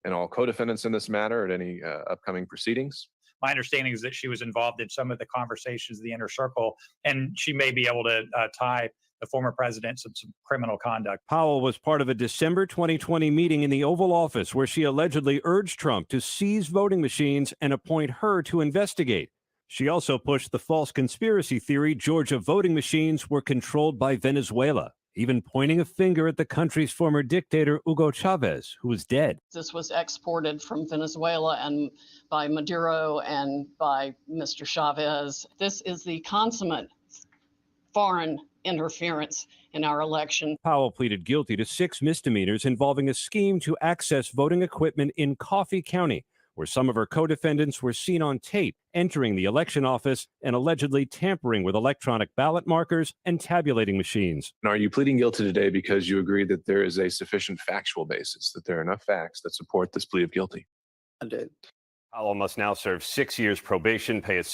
and all co-defendants in this matter at any upcoming proceedings. My understanding is that she was involved in some of the conversations of the inner circle, and she may be able to tie the former president to some criminal conduct. Powell was part of a December 2020 meeting in the Oval Office where she allegedly urged Trump to seize voting machines and appoint her to investigate. She also pushed the false conspiracy theory Georgia voting machines were controlled by Venezuela, even pointing a finger at the country's former dictator, Hugo Chavez, who was dead. This was exported from Venezuela and by Maduro and by Mr. Chavez. This is the consummate foreign interference in our election. Powell pleaded guilty to 6 misdemeanors involving a scheme to access voting equipment in Coffee County, where some of her co-defendants were seen on tape entering the election office and allegedly tampering with electronic ballot markers and tabulating machines. And are you pleading guilty today because you agree that there is a sufficient factual basis, that there are enough facts that support this plea of guilty? I did. Powell must now serve 6 years probation, pay a...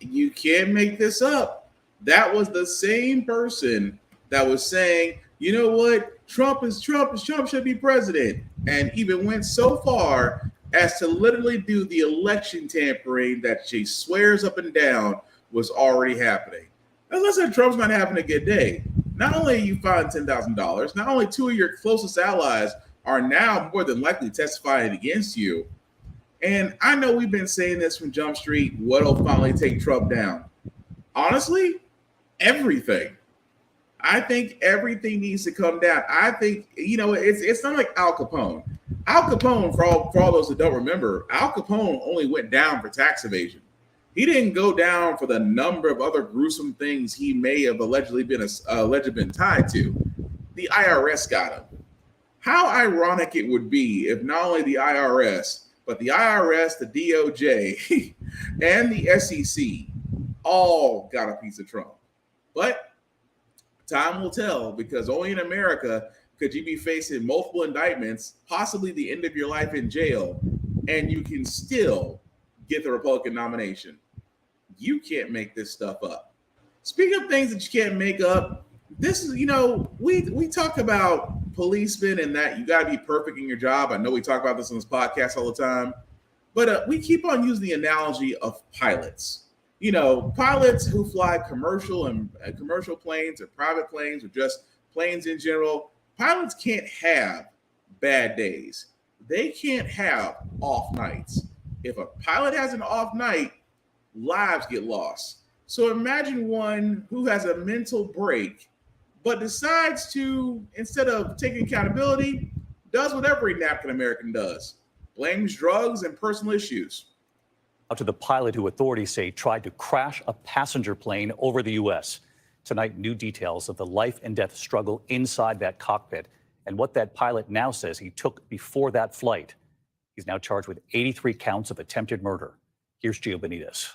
You can't make this up. That was the same person that was saying, you know what, Trump should be president, and even went so far as to literally do the election tampering that she swears up and down was already happening. Now, let's say Trump's not having a good day. Not only are you fined $10,000, not only 2 of your closest allies are now more than likely testifying against you. And I know we've been saying this from Jump Street, what'll finally take Trump down? Honestly, everything. I think everything needs to come down. I think, it's not like Al Capone. Al Capone, for all those that don't remember, Al Capone only went down for tax evasion. He didn't go down for the number of other gruesome things he may have allegedly been tied to. The IRS got him. How ironic it would be if not only the IRS, but the IRS, the DOJ, and the SEC all got a piece of Trump. But time will tell, because only in America could you be facing multiple indictments, possibly the end of your life in jail, and you can still get the Republican nomination. You can't make this stuff up. Speaking of things that you can't make up, this is, we talk about policemen and that you got to be perfect in your job. I know we talk about this on this podcast all the time, but we keep on using the analogy of pilots. Pilots who fly commercial planes or private planes or just planes in general, pilots can't have bad days. They can't have off nights. If a pilot has an off night, lives get lost. So imagine one who has a mental break, but decides to, instead of taking accountability, does what every napkin American does, blames drugs and personal issues. To the pilot who authorities say tried to crash a passenger plane over the U.S. Tonight, new details of the life and death struggle inside that cockpit and what that pilot now says he took before that flight. He's now charged with 83 counts of attempted murder. Here's Gio Benitez.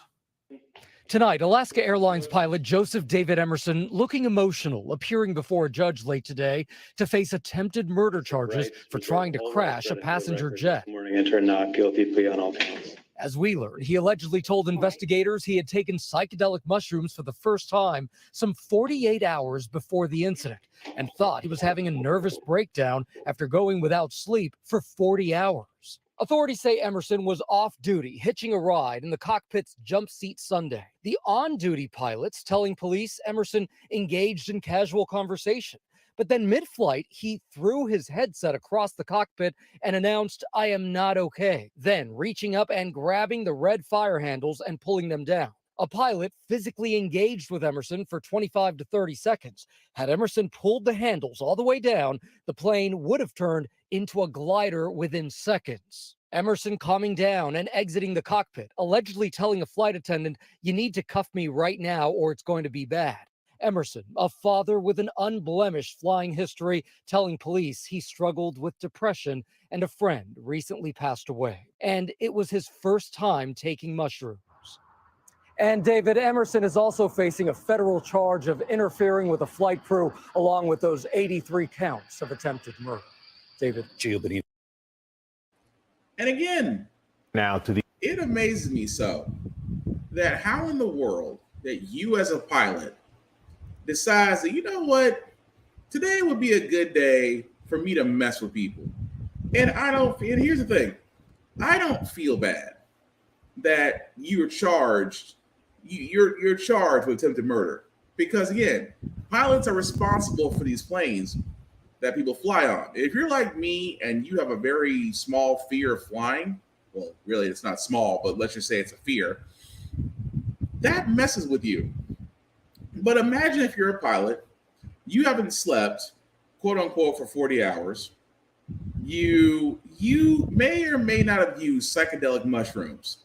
Tonight, Alaska Airlines pilot Joseph David Emerson looking emotional, appearing before a judge late today to face attempted murder charges for trying to crash a passenger jet. Enter not guilty plea on all counts. As we learned, he allegedly told investigators he had taken psychedelic mushrooms for the first time some 48 hours before the incident and thought he was having a nervous breakdown after going without sleep for 40 hours. Authorities say Emerson was off-duty, hitching a ride in the cockpit's jump seat Sunday. The on-duty pilots telling police Emerson engaged in casual conversation. But then mid-flight, he threw his headset across the cockpit and announced, "I am not okay," then reaching up and grabbing the red fire handles and pulling them down. A pilot physically engaged with Emerson for 25 to 30 seconds. Had Emerson pulled the handles all the way down, the plane would have turned into a glider within seconds. Emerson calming down and exiting the cockpit, allegedly telling a flight attendant, "You need to cuff me right now or it's going to be bad." Emerson, a father with an unblemished flying history, telling police he struggled with depression and a friend recently passed away. And it was his first time taking mushrooms. And David, Emerson is also facing a federal charge of interfering with a flight crew, along with those 83 counts of attempted murder. David. Gio Benitez. And again, it amazes me so that how in the world that you as a pilot decides that, you know what, today would be a good day for me to mess with people. And here's the thing, I don't feel bad that you're charged with attempted murder, because again, pilots are responsible for these planes that people fly on. If you're like me and you have a very small fear of flying, well, really it's not small, but let's just say it's a fear, that messes with you. But imagine if you're a pilot, you haven't slept, quote unquote, for 40 hours. You may or may not have used psychedelic mushrooms,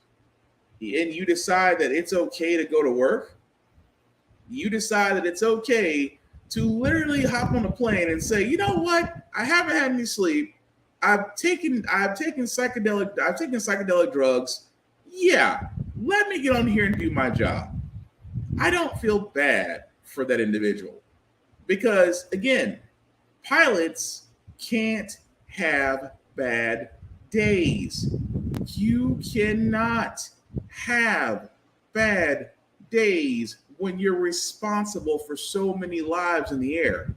and you decide that it's okay to go to work. You decide that it's okay to literally hop on a plane and say, you know what? I haven't had any sleep. I've taken psychedelic drugs. Yeah, let me get on here and do my job. I don't feel bad for that individual, because again, pilots can't have bad days. You cannot have bad days when you're responsible for so many lives in the air.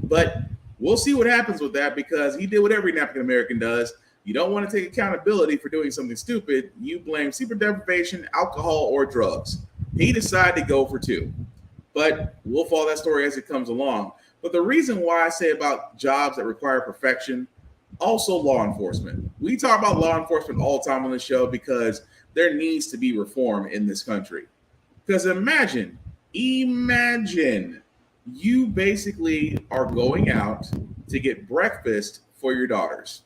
But we'll see what happens with that, because he did what every African American does. You don't want to take accountability for doing something stupid. You blame sleep deprivation, alcohol, or drugs. He decided to go for two. But we'll follow that story as it comes along. But the reason why I say about jobs that require perfection, also law enforcement. We talk about law enforcement all the time on the show because there needs to be reform in this country. Because imagine you basically are going out to get breakfast for your daughters.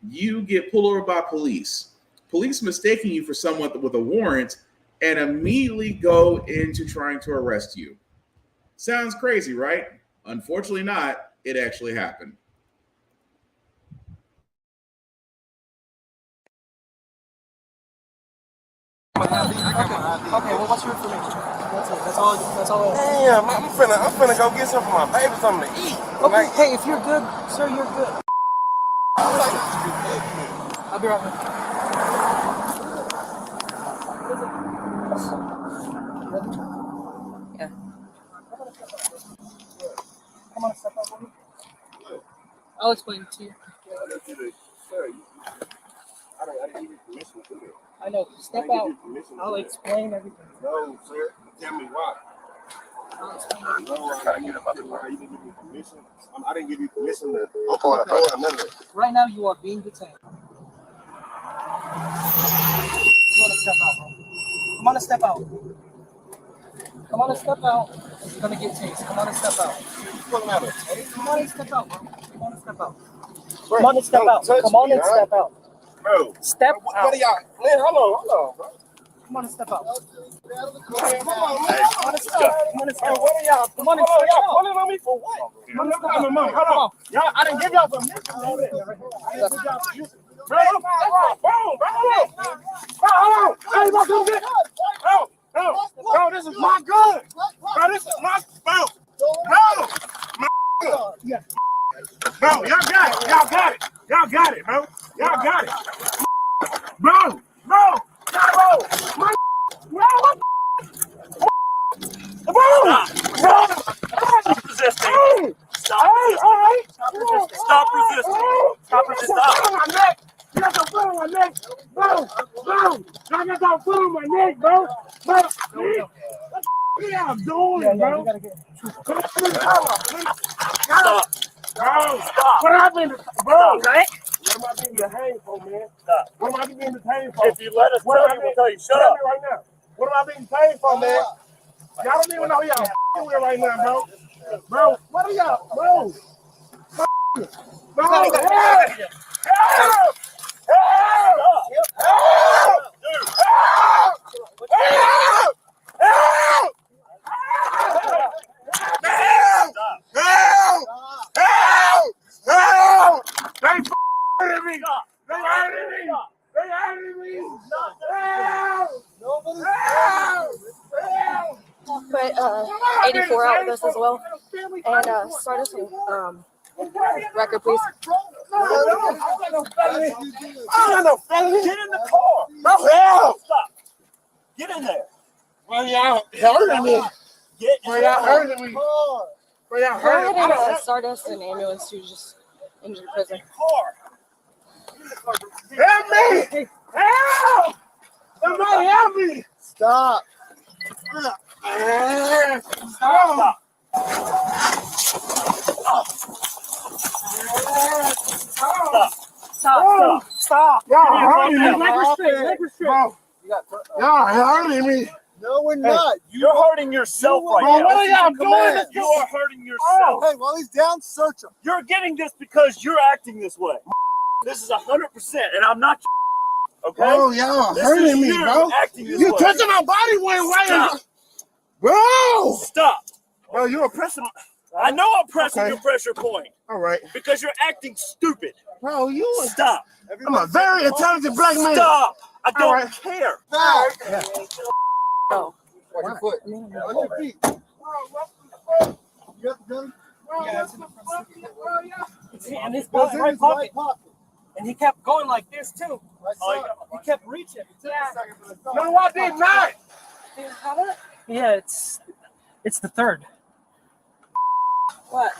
You get pulled over by police mistaking you for someone with a warrant, and immediately go into trying to arrest you. Sounds crazy, right? Unfortunately not. It actually happened. Okay, well, what's your information? That's all. Damn, I'm finna go get some for my baby, something to eat. Okay, hey, if you're good, sir, you're good. I'll be right back. Yeah. Come on, step up with me. I'll explain it to you. I didn't give you permission to do it. I know. Step out. I'll explain everything. No, sir. Tell me why. I'll explain everything. No, I didn't give you permission. I didn't give you permission to. Right now, you are being detained. You want to step out, bro? Come on and step out. Come on and step out. You're gonna get tased. Come on and step out. Come on and step out, bro. Come on and step out. Come on and step out. Come on and step out. Bro, step out. What are y'all? Man, hold on, bro. Come on and step out. Come on and step out. Come on and step out. What are y'all? Come on and step out. Y'all pulling on me for what? Come on, hold on. Y'all, I didn't give y'all permission. Bro, boom, bro, hold on. I ain't gonna do this. Bro, this is my gun. Bro, this is my, bro, my gun. Bro, y'all got it. Y'all got it. Y'all got it, bro. Y'all got it. Bro, my, Stop resisting. Stop. All right. Stop resisting. Stop resisting. Stop. You got some foot on my neck. Bro. I got some foot on my neck, bro. What y'all doing, bro? Stop. Bro, stop. What happened? Bro, what am I being detained for, man? Stop. What am I being detained for? If you let us tell you, we'll tell you. Shut up. Right now. What am I being detained for, man? Y'all don't even know who y'all with right now, bro. Bro, what are y'all, bro? Bro, help! Put 84 out with us as well. And start us on record, please. I don't know, fellas. Get in the car. No, hell. Stop. Get in there. Well, y'all hurting me. Well, y'all hurting me. Well, y'all hurting me. Go ahead and start us an ambulance to just injured prison. Help me! Help! Somebody help me! Stop. Stop. Stop. Y'all hurting me. Leg restrict. Y'all hurting me. No, we're not. You're hurting yourself right now. What are y'all doing? You are hurting yourself. Hey, while he's down, search him. You're getting this because you're acting this way. This is 100%, and I'm not. Okay? Oh, y'all hurting me, bro. You touching my body one way. Stop. Bro! Stop. Bro, you're pressing. I know I'm pressing your pressure point. All right. Because you're acting stupid. Bro, you stop. I'm a very intelligent black man. Stop. I don't care. Stop. Yeah. Oh. Watch your foot. Watch your feet. You got the gun? Yeah, it's in the front seat. And this was in his right pocket. And he kept going like this too. He kept reaching. Yeah. No, I did not. Do you have it? Yeah, it's the third. What?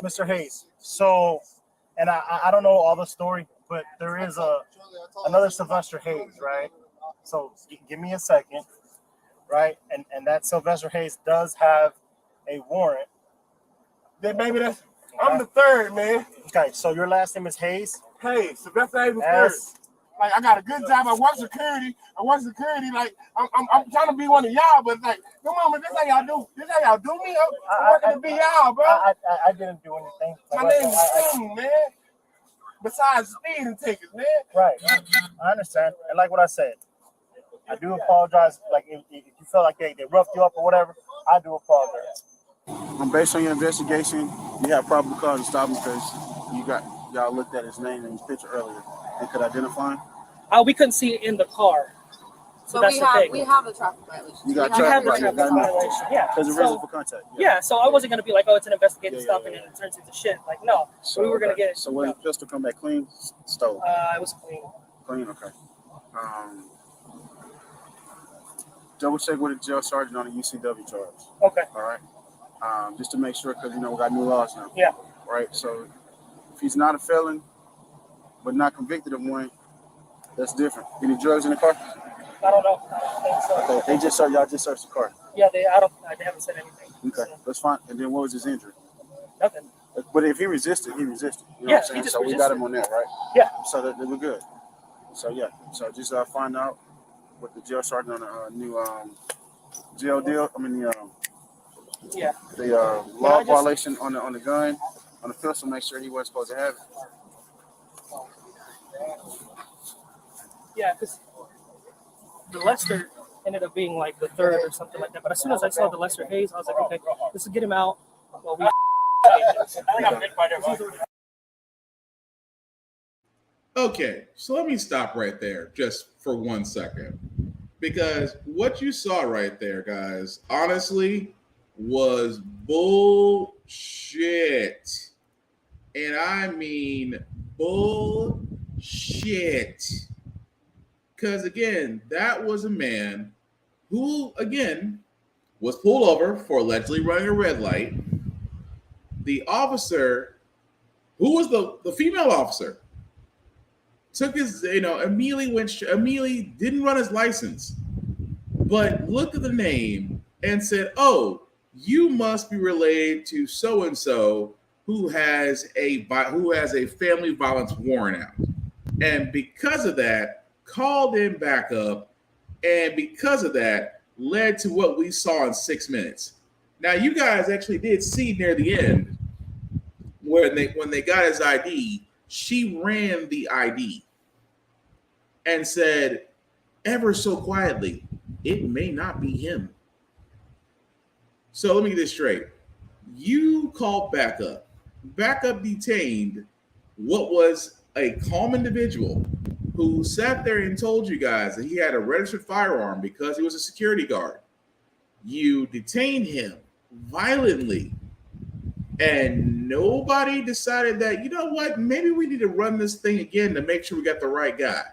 Mr. Hayes. So, and I don't know all the story, but there is another Sylvester Hayes, right? So give me a second, right? And that Sylvester Hayes does have a warrant. Then maybe that's I'm the third, man. Okay, so your last name is Hayes? Hayes. Sylvester Hayes is third. Like, I got a good job. I work security. Like, I'm trying to be one of y'all, but like, come on, man, this how y'all do. This how y'all do me. I'm working to be y'all, bro. I didn't do anything. My name is Sting, man. Besides speeding tickets, man. Right. I understand. And like what I said, I do apologize. Like, if you feel like they roughed you up or whatever, I do apologize. Based on your investigation, you have probable cause to stop him because y'all looked at his name and his picture earlier and could identify him. We couldn't see it in the car. So that's the thing. We have a traffic violation. You got traffic violation. Yeah. Because of reason for contact. Yeah. So I wasn't gonna be like, oh, it's an investigative stop and then it turns into shit. Like, no. So we were gonna get it. So when the pistol come back clean, stolen? It was clean. Clean, okay. Double check with the jail sergeant on the UCW charge. Okay. All right. Just to make sure, because we got new laws now. Yeah. Right. So if he's not a felon, but not convicted of one, that's different. Any drugs in the car? I don't know. I don't think so. Okay. Y'all just searched the car. Yeah. They haven't said anything. Okay. That's fine. And then what was his injury? Nothing. But if he resisted, he resisted. You know Yeah. what I'm saying? He just so resisted. We got him on that, right? Yeah. So that we're good. So yeah. So just find out what the jail sergeant on the new jail deal. I mean the law violation on the gun, on the pistol. Make sure he wasn't supposed to have it. Yeah, because the Lester ended up being like the third or something like that. But as soon as I saw the Lester Hayes, I was like, okay, let's get him out. Well, we Okay, so let me stop right there just for 1 second. Because what you saw right there, guys, honestly, was bullshit. And I mean bullshit. Because again, that was a man who, again, was pulled over for allegedly running a red light. The officer, who was the female officer, took his, immediately didn't run his license, but looked at the name and said, "Oh, you must be related to so and so who has a family violence warrant out," and because of that, called in backup, and because of that, led to what we saw in 6 minutes. Now, you guys actually did see near the end when they got his ID, she ran the ID and said, ever so quietly, it may not be him. So let me get this straight. You called backup. Backup detained what was a calm individual who sat there and told you guys that he had a registered firearm because he was a security guard. You detained him violently, and nobody decided that, you know what, maybe we need to run this thing again to make sure we got the right guy.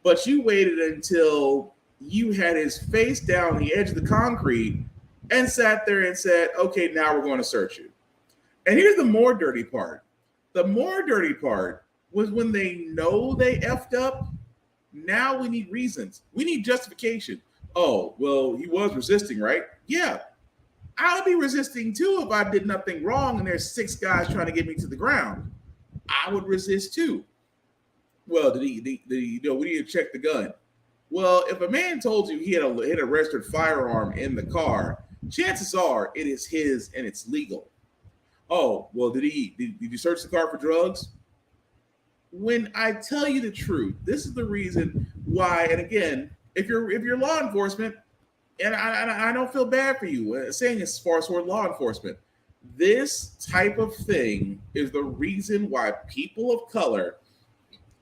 But you waited until you had his face down the edge of the concrete and sat there and said, okay, now we're going to search you. And here's the more dirty part. The more dirty part was when they know they effed up, now we need reasons. We need justification. Oh, well, he was resisting, right? Yeah. I would be resisting too if I did nothing wrong and there's 6 guys trying to get me to the ground. I would resist too. Well, did he we need to check the gun. Well, if a man told you he had a registered firearm in the car, chances are it is his and it's legal. Oh, well, did you search the car for drugs? When I tell you the truth, this is the reason why, and again, if you're law enforcement, and I don't feel bad for you saying this as far as toward law enforcement, this type of thing is the reason why people of color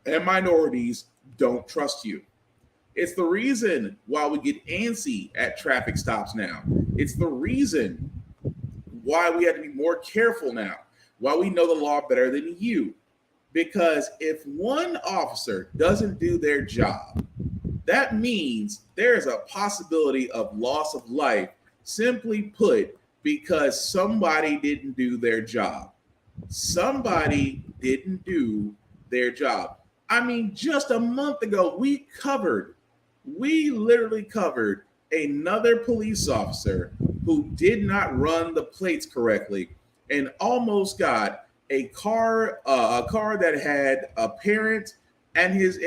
and minorities don't trust you. It's the reason why we get antsy at traffic stops now. It's the reason why we have to be more careful now, why we know the law better than you. Because if one officer doesn't do their job, that means there is a possibility of loss of life, simply put, because somebody didn't do their job. Somebody didn't do their job. I mean, just a month ago, we literally covered another police officer who did not run the plates correctly and almost got a car that had a parent and his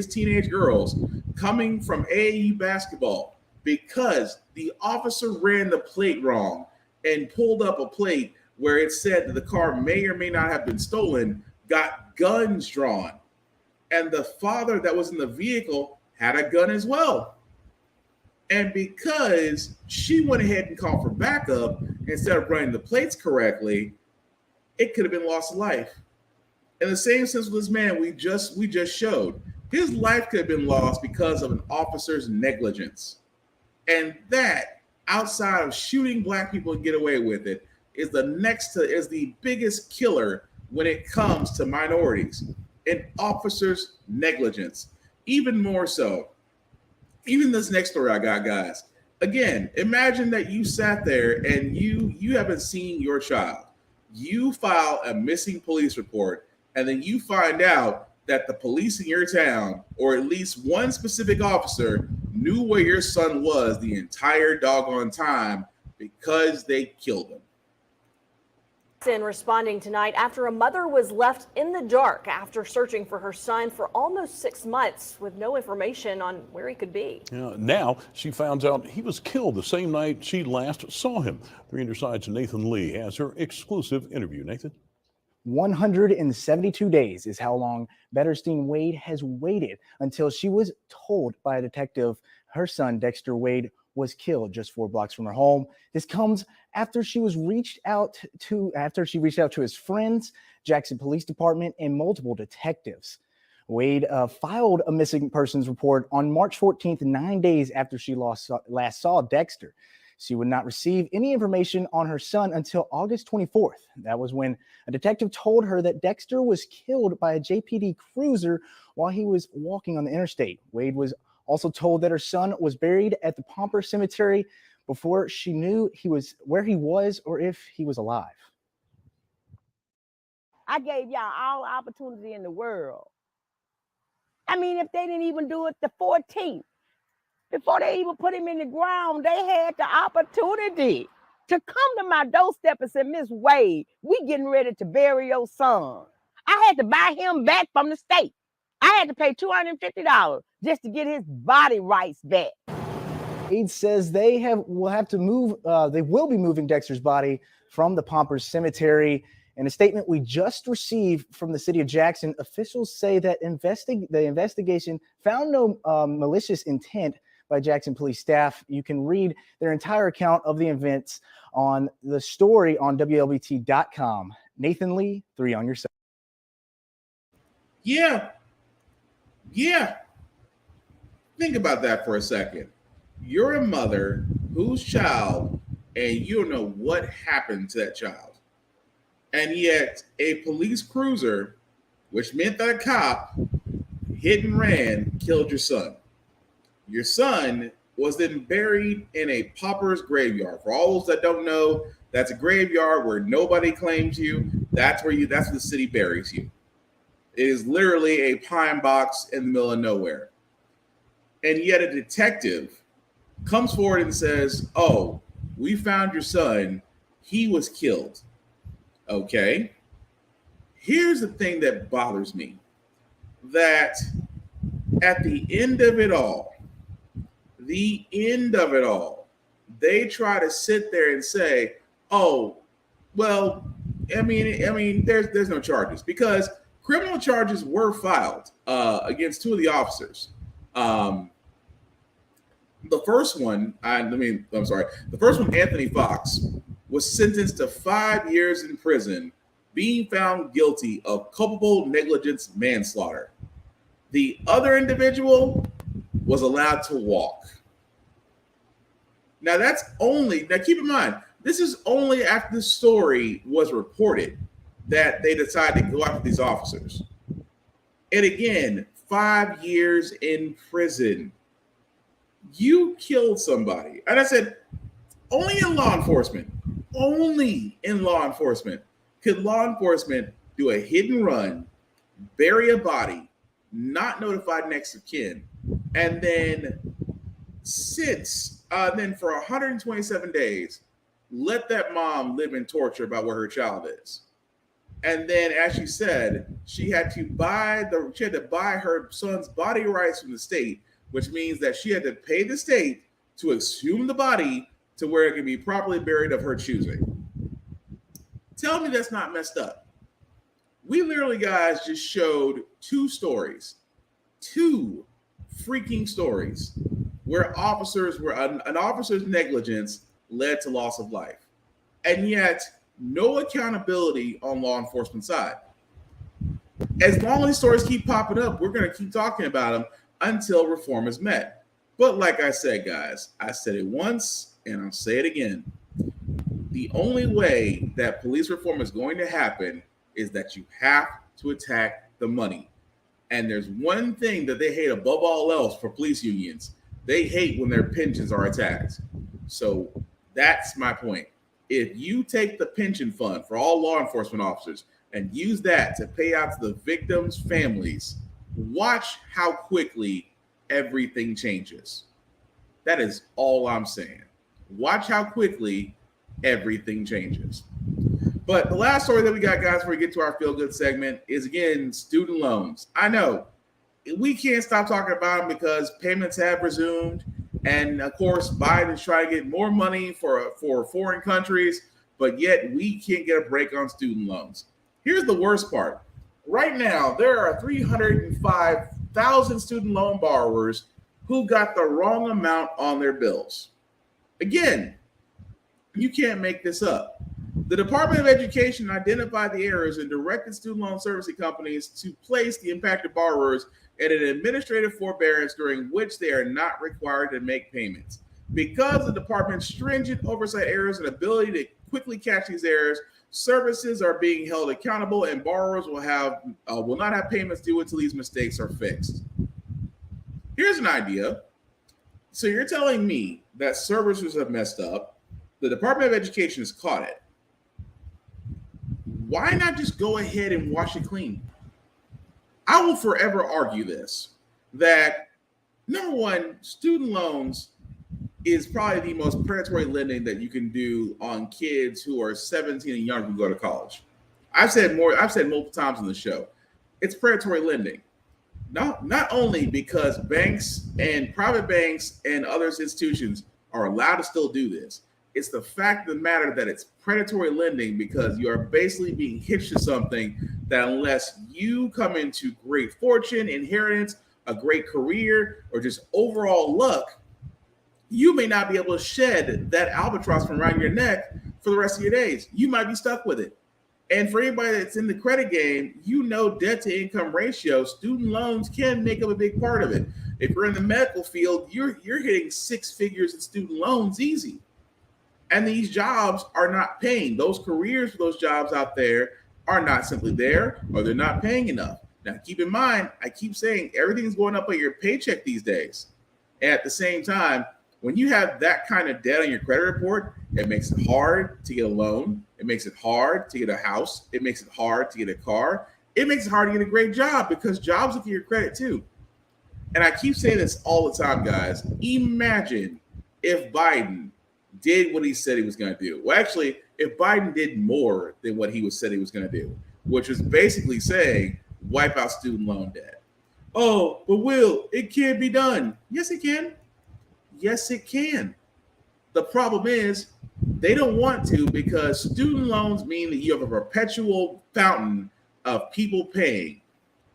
teenage girls coming from AAU basketball because the officer ran the plate wrong and pulled up a plate where it said that the car may or may not have been stolen, got guns drawn, and the father that was in the vehicle had a gun as well. And because she went ahead and called for backup instead of running the plates correctly, it could have been loss of life. In the same sense with this man we just showed, his life could have been lost because of an officer's negligence. And that, outside of shooting black people and get away with it, is the biggest killer when it comes to minorities. An officer's negligence. Even more so. Even this next story I got, guys. Again, imagine that you sat there and you haven't seen your child. You file a missing police report, and then you find out that the police in your town, or at least one specific officer, knew where your son was the entire doggone time because they killed him. In responding tonight after a mother was left in the dark after searching for her son for almost 6 months with no information on where he could be. Now she finds out he was killed the same night she last saw him. 3 Side's Nathan Lee has her exclusive interview. Nathan? 172 days is how long Betterstein Wade has waited until she was told by a detective her son, Dexter Wade, was killed just 4 blocks from her home. This comes after she reached out to his friends, Jackson Police Department, and multiple detectives. Wade filed a missing persons report on March 14th, 9 days after she last saw Dexter. She would not receive any information on her son until August 24th. That was when a detective told her that Dexter was killed by a JPD cruiser while he was walking on the interstate. Wade was also told that her son was buried at the Pomper Cemetery before she knew where he was or if he was alive. I gave y'all all the opportunity in the world. I mean, if they didn't even do it the 14th, before they even put him in the ground, they had the opportunity to come to my doorstep and say, Miss Wade, we getting ready to bury your son. I had to buy him back from the state. I had to pay $250 just to get his body rights back. Wade says they will be moving Dexter's body from the Pomper Cemetery. In a statement we just received from the city of Jackson, officials say that the investigation found no malicious intent by Jackson police staff. You can read their entire account of the events on the story on WLBT.com. Nathan Lee, 3 on your side. Yeah. Think about that for a second. You're a mother whose child, and you don't know what happened to that child. And yet a police cruiser, which meant that a cop hit and ran, killed your son. Your son was then buried in a pauper's graveyard. For all those that don't know, that's a graveyard where nobody claims you. That's where the city buries you. It is literally a pine box in the middle of nowhere. And yet a detective comes forward and says, "Oh, we found your son. He was killed." Okay. Here's the thing that bothers me. That at the end of it all, they try to sit there and say, "Oh, well, I mean, there's no charges," because criminal charges were filed against 2 of the officers. The first one, Anthony Fox, was sentenced to 5 years in prison, being found guilty of culpable negligence manslaughter. The other individual was allowed to walk. Now keep in mind, this is only after the story was reported that they decided to go after these officers. And again, 5 years in prison. You killed somebody. And I said, only in law enforcement could law enforcement do a hit and run, bury a body, not notify next of kin, and then for 127 days, let that mom live in torture about where her child is. And then, as she said, she had to buy her son's body rights from the state, which means that she had to pay the state to exhume the body to where it can be properly buried of her choosing. Tell me that's not messed up. We literally, guys, just showed 2 freaking stories where an officer's negligence led to loss of life. And yet, no accountability on law enforcement side. As long as these stories keep popping up, we're going to keep talking about them until reform is met. But like I said, guys, I said it once and I'll say it again. The only way that police reform is going to happen is that you have to attack the money. And there's one thing that they hate above all else for police unions. They hate when their pensions are attacked. So that's my point. If you take the pension fund for all law enforcement officers and use that to pay out to the victims' families, watch how quickly everything changes. That is all I'm saying. Watch how quickly everything changes. But the last story that we got, guys, before we get to our feel-good segment is, again, student loans. I know we can't stop talking about them because payments have resumed. And, of course, Biden's trying to get more money for foreign countries, but yet we can't get a break on student loans. Here's the worst part. Right now, there are 305,000 student loan borrowers who got the wrong amount on their bills. Again, you can't make this up. The Department of Education identified the errors and directed student loan servicing companies to place the impacted borrowers at an administrative forbearance during which they are not required to make payments. Because of the department's stringent oversight errors and ability to quickly catch these errors, services are being held accountable and borrowers will not have payments due until these mistakes are fixed. Here's an idea. So you're telling me that servicers have messed up, the Department of Education has caught it. Why not just go ahead and wash it clean? I will forever argue this, that number one, student loans is probably the most predatory lending that you can do on kids who are 17 and younger who go to college. I've said multiple times on the show, it's predatory lending. Not only because banks and private banks and other institutions are allowed to still do this, it's the fact of the matter that it's predatory lending because you are basically being hitched to something that unless you come into great fortune, inheritance, a great career, or just overall luck, you may not be able to shed that albatross from around your neck for the rest of your days. You might be stuck with it. And for anybody that's in the credit game, you know debt to income ratio, student loans can make up a big part of it. If you're in the medical field, you're hitting six figures in student loans easy. And these jobs are not paying. Those careers for those jobs out there are not simply there, or they're not paying enough. Now, keep in mind, I keep saying everything's going up on your paycheck these days. And at the same time, when you have that kind of debt on your credit report, it makes it hard to get a loan. It makes it hard to get a house. It makes it hard to get a car. It makes it hard to get a great job because jobs look at your credit too. And I keep saying this all the time, guys. Imagine if Biden did what he said he was going to do. Well, actually, if Biden did more than what he said he was going to do, which was basically saying, wipe out student loan debt. Oh, but Will, it can't be done. Yes, it can. Yes, it can. The problem is they don't want to because student loans mean that you have a perpetual fountain of people paying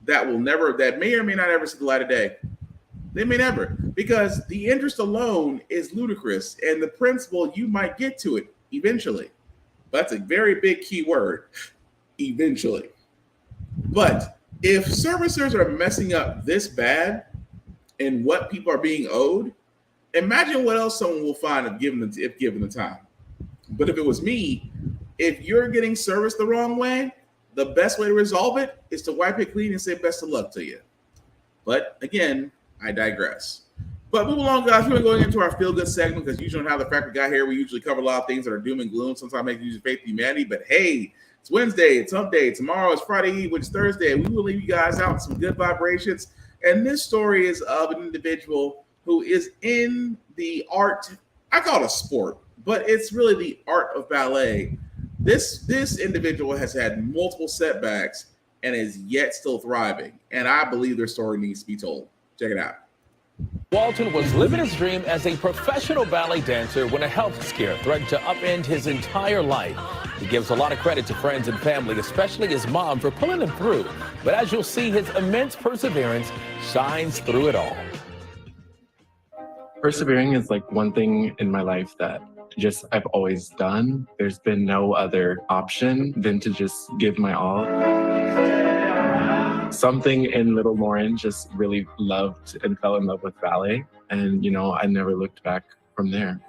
that may or may not ever see the light of day. They may never, because the interest alone is ludicrous, and the principal, you might get to it eventually. That's a very big key word, eventually. But if servicers are messing up this bad in what people are being owed, imagine what else someone will find if given the time. But if it was me, if you're getting serviced the wrong way, the best way to resolve it is to wipe it clean and say best of luck to you. But again, I digress. But move along, guys. We're going into our feel-good segment because usually on How the Frack we Got Here, we usually cover a lot of things that are doom and gloom. Sometimes make use of faith in humanity. But hey, it's Wednesday. It's hump day. Tomorrow is Friday Eve, which is Thursday. We will leave you guys out with some good vibrations. And this story is of an individual who is in the art. I call it a sport, but it's really the art of ballet. This individual has had multiple setbacks and is yet still thriving. And I believe their story needs to be told. Check it out. Walton was living his dream as a professional ballet dancer when a health scare threatened to upend his entire life. He gives a lot of credit to friends and family, especially his mom, for pulling him through. But as you'll see, his immense perseverance shines through it all. Persevering is like one thing in my life that I've always done. There's been no other option than to just give my all. Something in little Lauren just really loved and fell in love with ballet. And, I never looked back from there.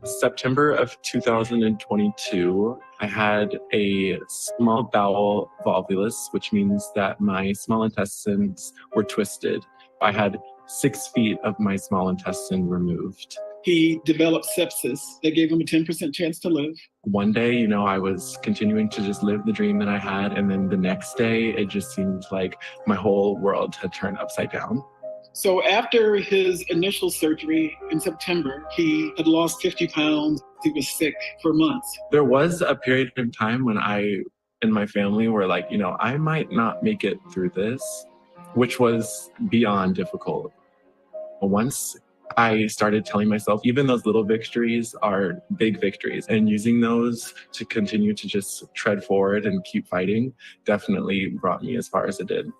September of 2022, I had a small bowel volvulus, which means that my small intestines were twisted. I had 6 feet of my small intestine removed. He developed sepsis that gave him a 10% chance to live. One day, I was continuing to just live the dream that I had. And then the next day, it just seemed like my whole world had turned upside down. So after his initial surgery in September, he had lost 50 pounds. He was sick for months. There was a period of time when I and my family were like, I might not make it through this, which was beyond difficult. Once I started telling myself even those little victories are big victories, and using those to continue to just tread forward and keep fighting definitely brought me as far as it did.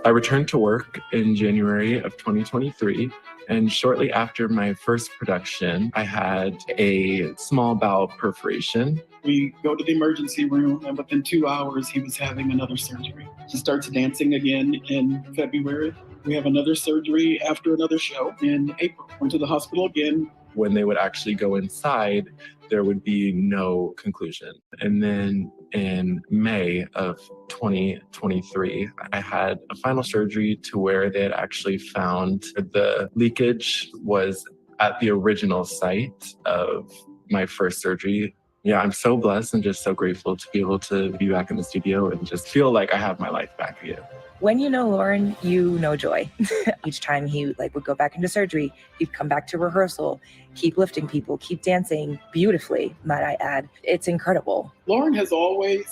I returned to work in January of 2023, and shortly after my first production, I had a small bowel perforation. We go to the emergency room, and within 2 hours, he was having another surgery. He starts dancing again in February. We have another surgery after another show in April. Went to the hospital again. When they would actually go inside, there would be no conclusion. And then in May of 2023, I had a final surgery to where they had actually found the leakage was at the original site of my first surgery. Yeah, I'm so blessed and just so grateful to be able to be back in the studio and just feel like I have my life back again. When you know Lauren, you know joy. Each time he would go back into surgery, he'd come back to rehearsal, keep lifting people, keep dancing beautifully, might I add. It's incredible. Lauren has always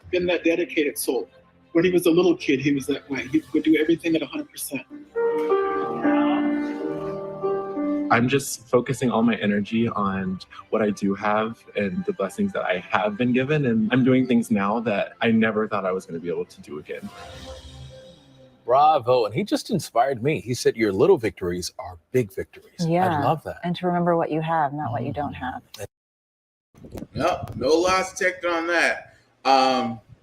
been that dedicated soul. When he was a little kid, he was that way. He would do everything at 100%. I'm just focusing all my energy on what I do have and the blessings that I have been given. And I'm doing things now that I never thought I was going to be able to do again. Bravo. And he just inspired me. He said your little victories are big victories. Yeah. I love that. And to remember what you have, not what you don't have. Yep, no lies detected on that.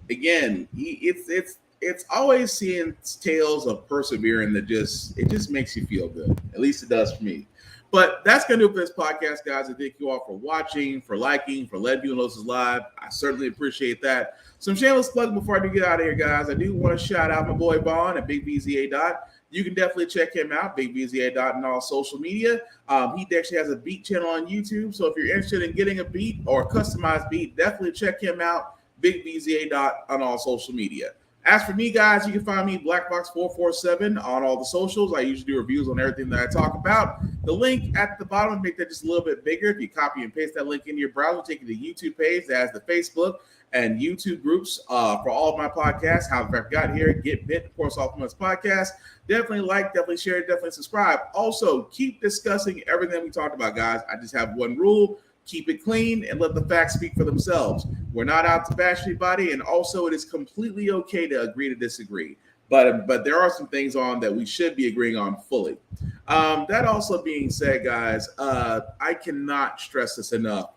Again, it's always seeing tales of persevering that it just makes you feel good. At least it does for me. But that's going to do it for this podcast, guys. I thank you all for watching, for liking, for letting me know this is live. I certainly appreciate that. Some shameless plugs before I do get out of here, guys. I do want to shout out my boy Vaughn at Big VZA Dot. You can definitely check him out, Big VZA Dot, on all social media. He actually has a beat channel on YouTube. So if you're interested in getting a beat or a customized beat, definitely check him out, Big VZA Dot, on all social media. As for me, guys, you can find me BlackBox447 on all the socials. I usually do reviews on everything that I talk about. The link at the bottom, make that just a little bit bigger. If you copy and paste that link into your browser, take you to the YouTube page that has the Facebook and YouTube groups for all of my podcasts. How the Frack Got Here, Get Bit, of course, Off Month's podcast. Definitely like, definitely share, definitely subscribe. Also, keep discussing everything we talked about, guys. I just have one rule. Keep it clean and let the facts speak for themselves. We're not out to bash anybody, and also it is completely okay to agree to disagree. But there are some things on that we should be agreeing on fully. That also being said, guys, I cannot stress this enough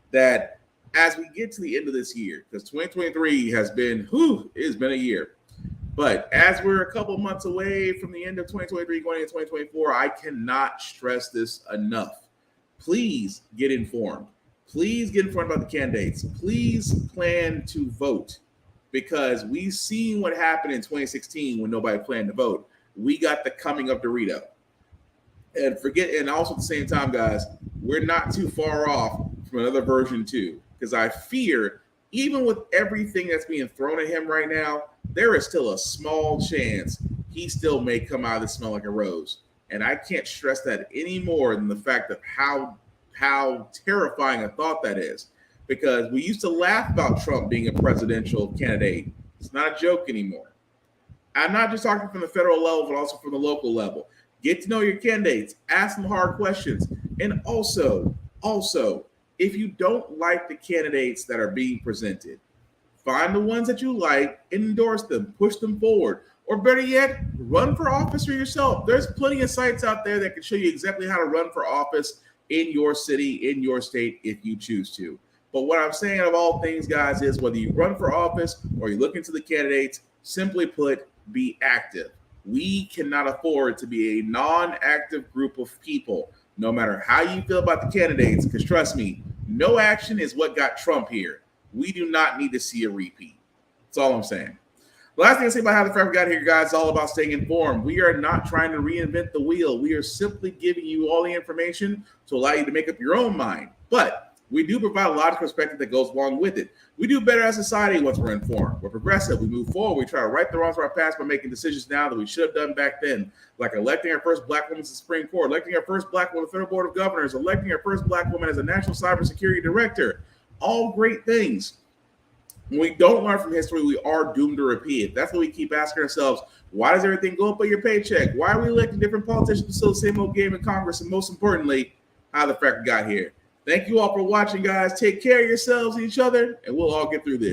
that as we get to the end of this year, because 2023 has been, it's been a year. But as we're a couple months away from the end of 2023 going into 2024, I cannot stress this enough. Please get informed. Please get informed about the candidates. Please plan to vote, because we've seen what happened in 2016 when nobody planned to vote. We got the coming of Dorito. And also at the same time, guys, we're not too far off from another version 2, because I fear, even with everything that's being thrown at him right now, there is still a small chance he still may come out of this smell like a rose. And I can't stress that any more than the fact of how terrifying a thought that is, because we used to laugh about Trump being a presidential candidate. It's not a joke anymore. I'm not just talking from the federal level, but also from the local level. Get to know your candidates, ask them hard questions. And also, if you don't like the candidates that are being presented, find the ones that you like and endorse them, push them forward. Or better yet, run for office for yourself. There's plenty of sites out there that can show you exactly how to run for office in your city, in your state, if you choose to. But what I'm saying of all things, guys, is whether you run for office or you look into the candidates, simply put, be active. We cannot afford to be a non-active group of people, no matter how you feel about the candidates, because trust me, no action is what got Trump here. We do not need to see a repeat. That's all I'm saying. The last thing I say about how the Frack Got Here, guys, is all about staying informed. We are not trying to reinvent the wheel. We are simply giving you all the information to allow you to make up your own mind. But we do provide a logical perspective that goes along with it. We do better as a society once we're informed. We're progressive. We move forward. We try to right the wrongs of our past by making decisions now that we should have done back then, like electing our first Black woman to the Supreme Court, electing our first Black woman to the Federal Board of Governors, electing our first Black woman as a National Cybersecurity Director. All great things. When we don't learn from history, we are doomed to repeat it. That's what we keep asking ourselves. Why does everything go up on your paycheck? Why are we electing different politicians to still the same old game in Congress? And most importantly, how the frack got here. Thank you all for watching, guys. Take care of yourselves and each other, and we'll all get through this.